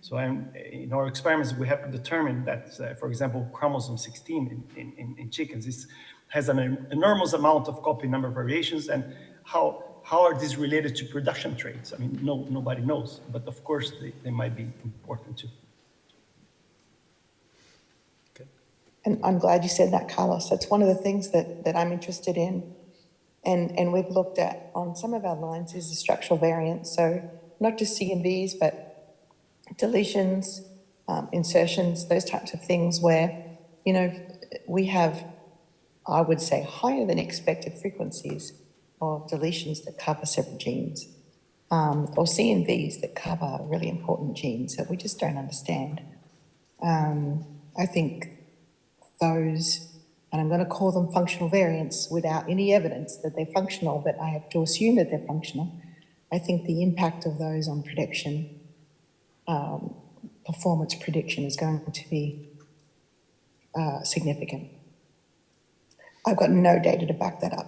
So in our experiments, we have determined that, for example, chromosome 16 in chickens has an enormous amount of copy number variations, and how are these related to production traits? I mean, nobody knows, but of course they might be important too. Okay. And I'm glad you said that, Carlos. That's one of the things that I'm interested in, and we've looked at on some of our lines is the structural variants. So not just CNVs, but deletions, insertions, those types of things where, we have, I would say, higher than expected frequencies of deletions that cover several genes, or CNVs that cover really important genes that we just don't understand. I think those, and I'm going to call them functional variants without any evidence that they're functional, but I have to assume that they're functional. I think the impact of those on prediction, performance prediction, is going to be significant. I've got no data to back that up,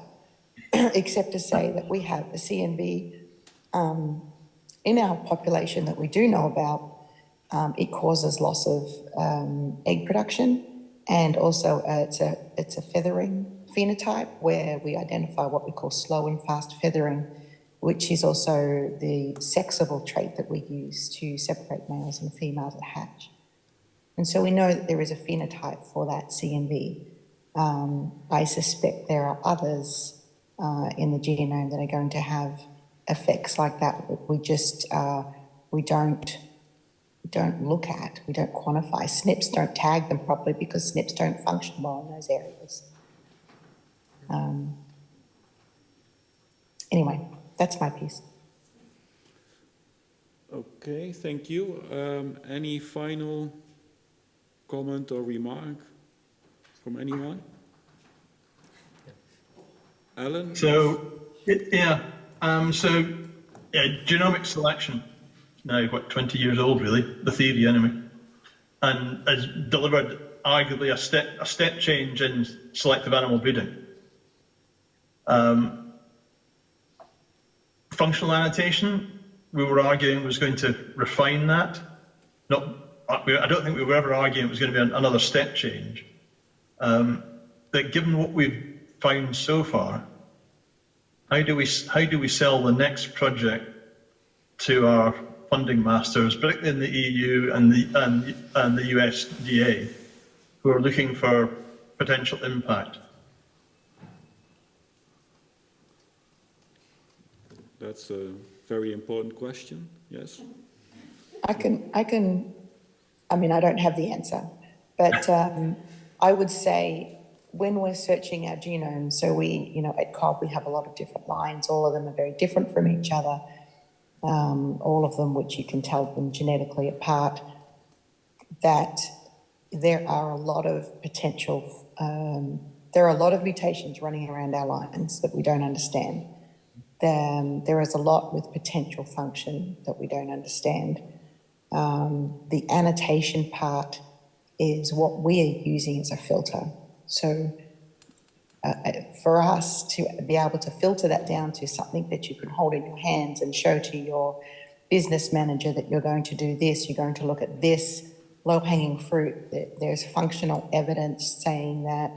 except to say that we have a CNV in our population that we do know about. It causes loss of egg production, and also it's a feathering phenotype where we identify what we call slow and fast feathering, which is also the sexable trait that we use to separate males and females at hatch. And so we know that there is a phenotype for that CNV. I suspect there are others in the genome that are going to have effects like that. We just we don't look at, we don't quantify. SNPs don't tag them properly because SNPs don't function well in those areas. Anyway, that's my piece. Okay, thank you. Any final comment or remark from anyone? Alan? Genomic selection, now 20 years old really, the theory anyway, and has delivered arguably a step change in selective animal breeding. Functional annotation, we were arguing was going to refine that. I don't think we were ever arguing it was going to be another step change. That given what we've found so far, how do we sell the next project to our funding masters, particularly in the EU and the USDA, who are looking for potential impact? That's a very important question. Yes. I mean, I don't have the answer, but I would say when we're searching our genome, so we, at COB, we have a lot of different lines. All of them are very different from each other. All of them, which you can tell them genetically apart, that there are a lot of potential, there are a lot of mutations running around our lines that we don't understand. There is a lot with potential function that we don't understand. The annotation part is what we are using as a filter. So for us to be able to filter that down to something that you can hold in your hands and show to your business manager that you're going to do this, you're going to look at this low-hanging fruit, there's functional evidence saying that,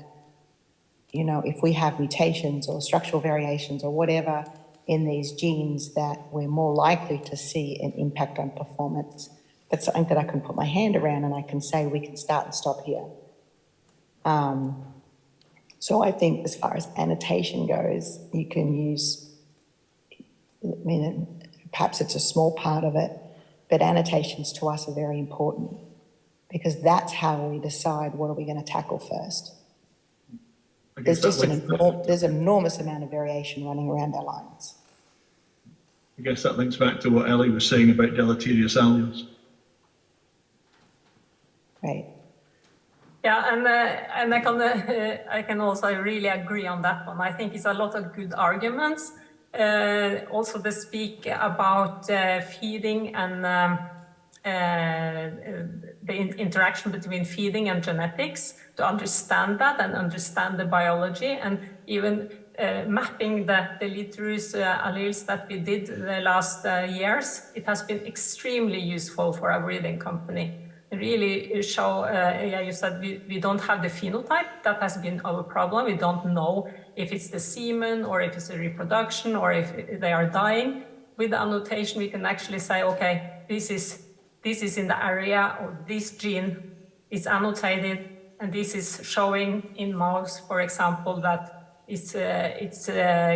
if we have mutations or structural variations or whatever in these genes, that we're more likely to see an impact on performance. That's something that I can put my hand around and I can say we can start and stop here. So I think as far as annotation goes, you can use, perhaps it's a small part of it, but annotations to us are very important because that's how we decide what are we going to tackle first. There's just there's an enormous amount of variation running around our lines. I guess that links back to what Ellie was saying about deleterious alleles. Right. Yeah, and I can also really agree on that one. I think it's a lot of good arguments. Also, they speak about feeding and the interaction between feeding and genetics to understand that and understand the biology, and even mapping the deleterious alleles that we did the last years. It has been extremely useful for a breeding company. Really show, you said we don't have the phenotype. That has been our problem. We don't know if it's the semen or if it's a reproduction or if they are dying. With the annotation, we can actually say, okay, this is in the area, or this gene is annotated, and this is showing in mouse, for example, that it's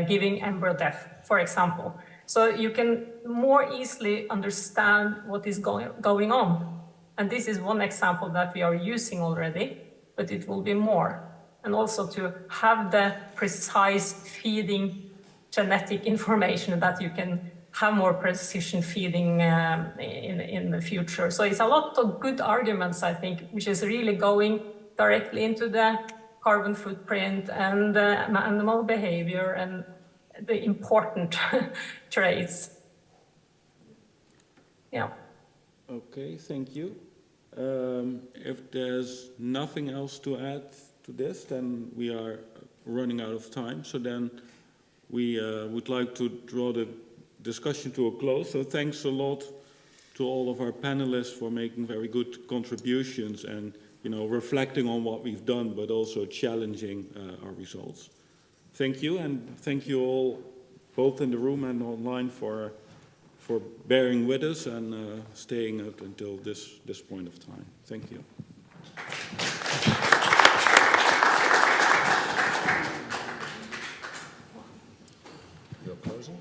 giving embryo death, for example. So you can more easily understand what is going on. And this is one example that we are using already, but it will be more. And also to have the precise feeding genetic information that you can have more precision feeding in the future. So it's a lot of good arguments, I think, which is really going directly into the carbon footprint and animal behavior and the important traits. Yeah. Okay, thank you. If there's nothing else to add to this, then we are running out of time. So then we would like to draw the discussion to a close. So thanks a lot to all of our panelists for making very good contributions and, reflecting on what we've done, but also challenging our results. Thank you, and thank you all, both in the room and online, for bearing with us and staying up until this point of time. Thank you. You're closing?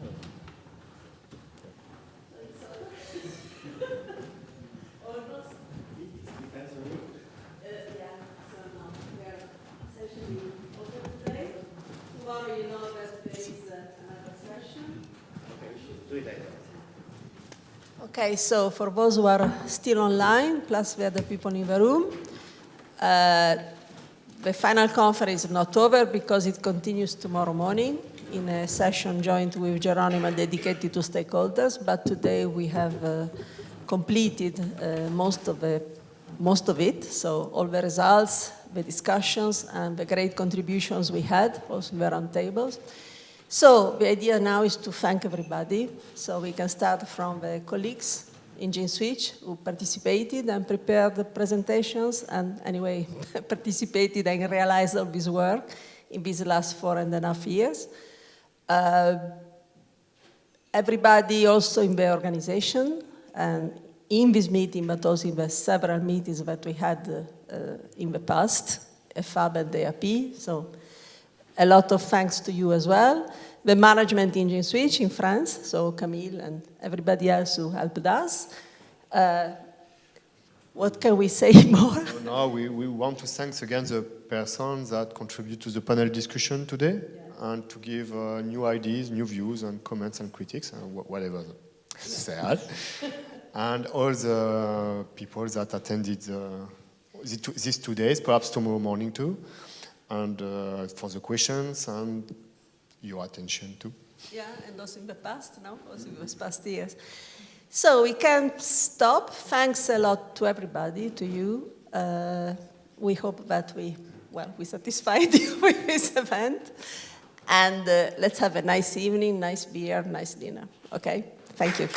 Okay, so for those who are still online, plus the other people in the room, the final conference is not over because it continues tomorrow morning in a session joint with Geronimo dedicated to stakeholders. But today we have completed most of it. So all the results, the discussions, and the great contributions we had, also the roundtables. So the idea now is to thank everybody. So we can start from the colleagues in GeneSwitch who participated and prepared the presentations and anyway participated and realized all this work in these last 4.5 years. Everybody also in the organization, in this meeting, but also in the several meetings that we had in the past, FAB and DAP. So a lot of thanks to you as well. The management in GeneSwitch in France, so Camille and everybody else who helped us. What can we say more? No, we want to thank again the persons that contribute to the panel discussion today, and to give new ideas, new views, and comments and critics, and whatever said. And all the people that attended these 2 days, perhaps tomorrow morning too, and for the questions and your attention too. Yeah, and also in the past, no? Also in the past years. So we can stop. Thanks a lot to everybody, to you. We hope that we satisfied you with this event. And let's have a nice evening, nice beer, nice dinner. Okay? Thank you.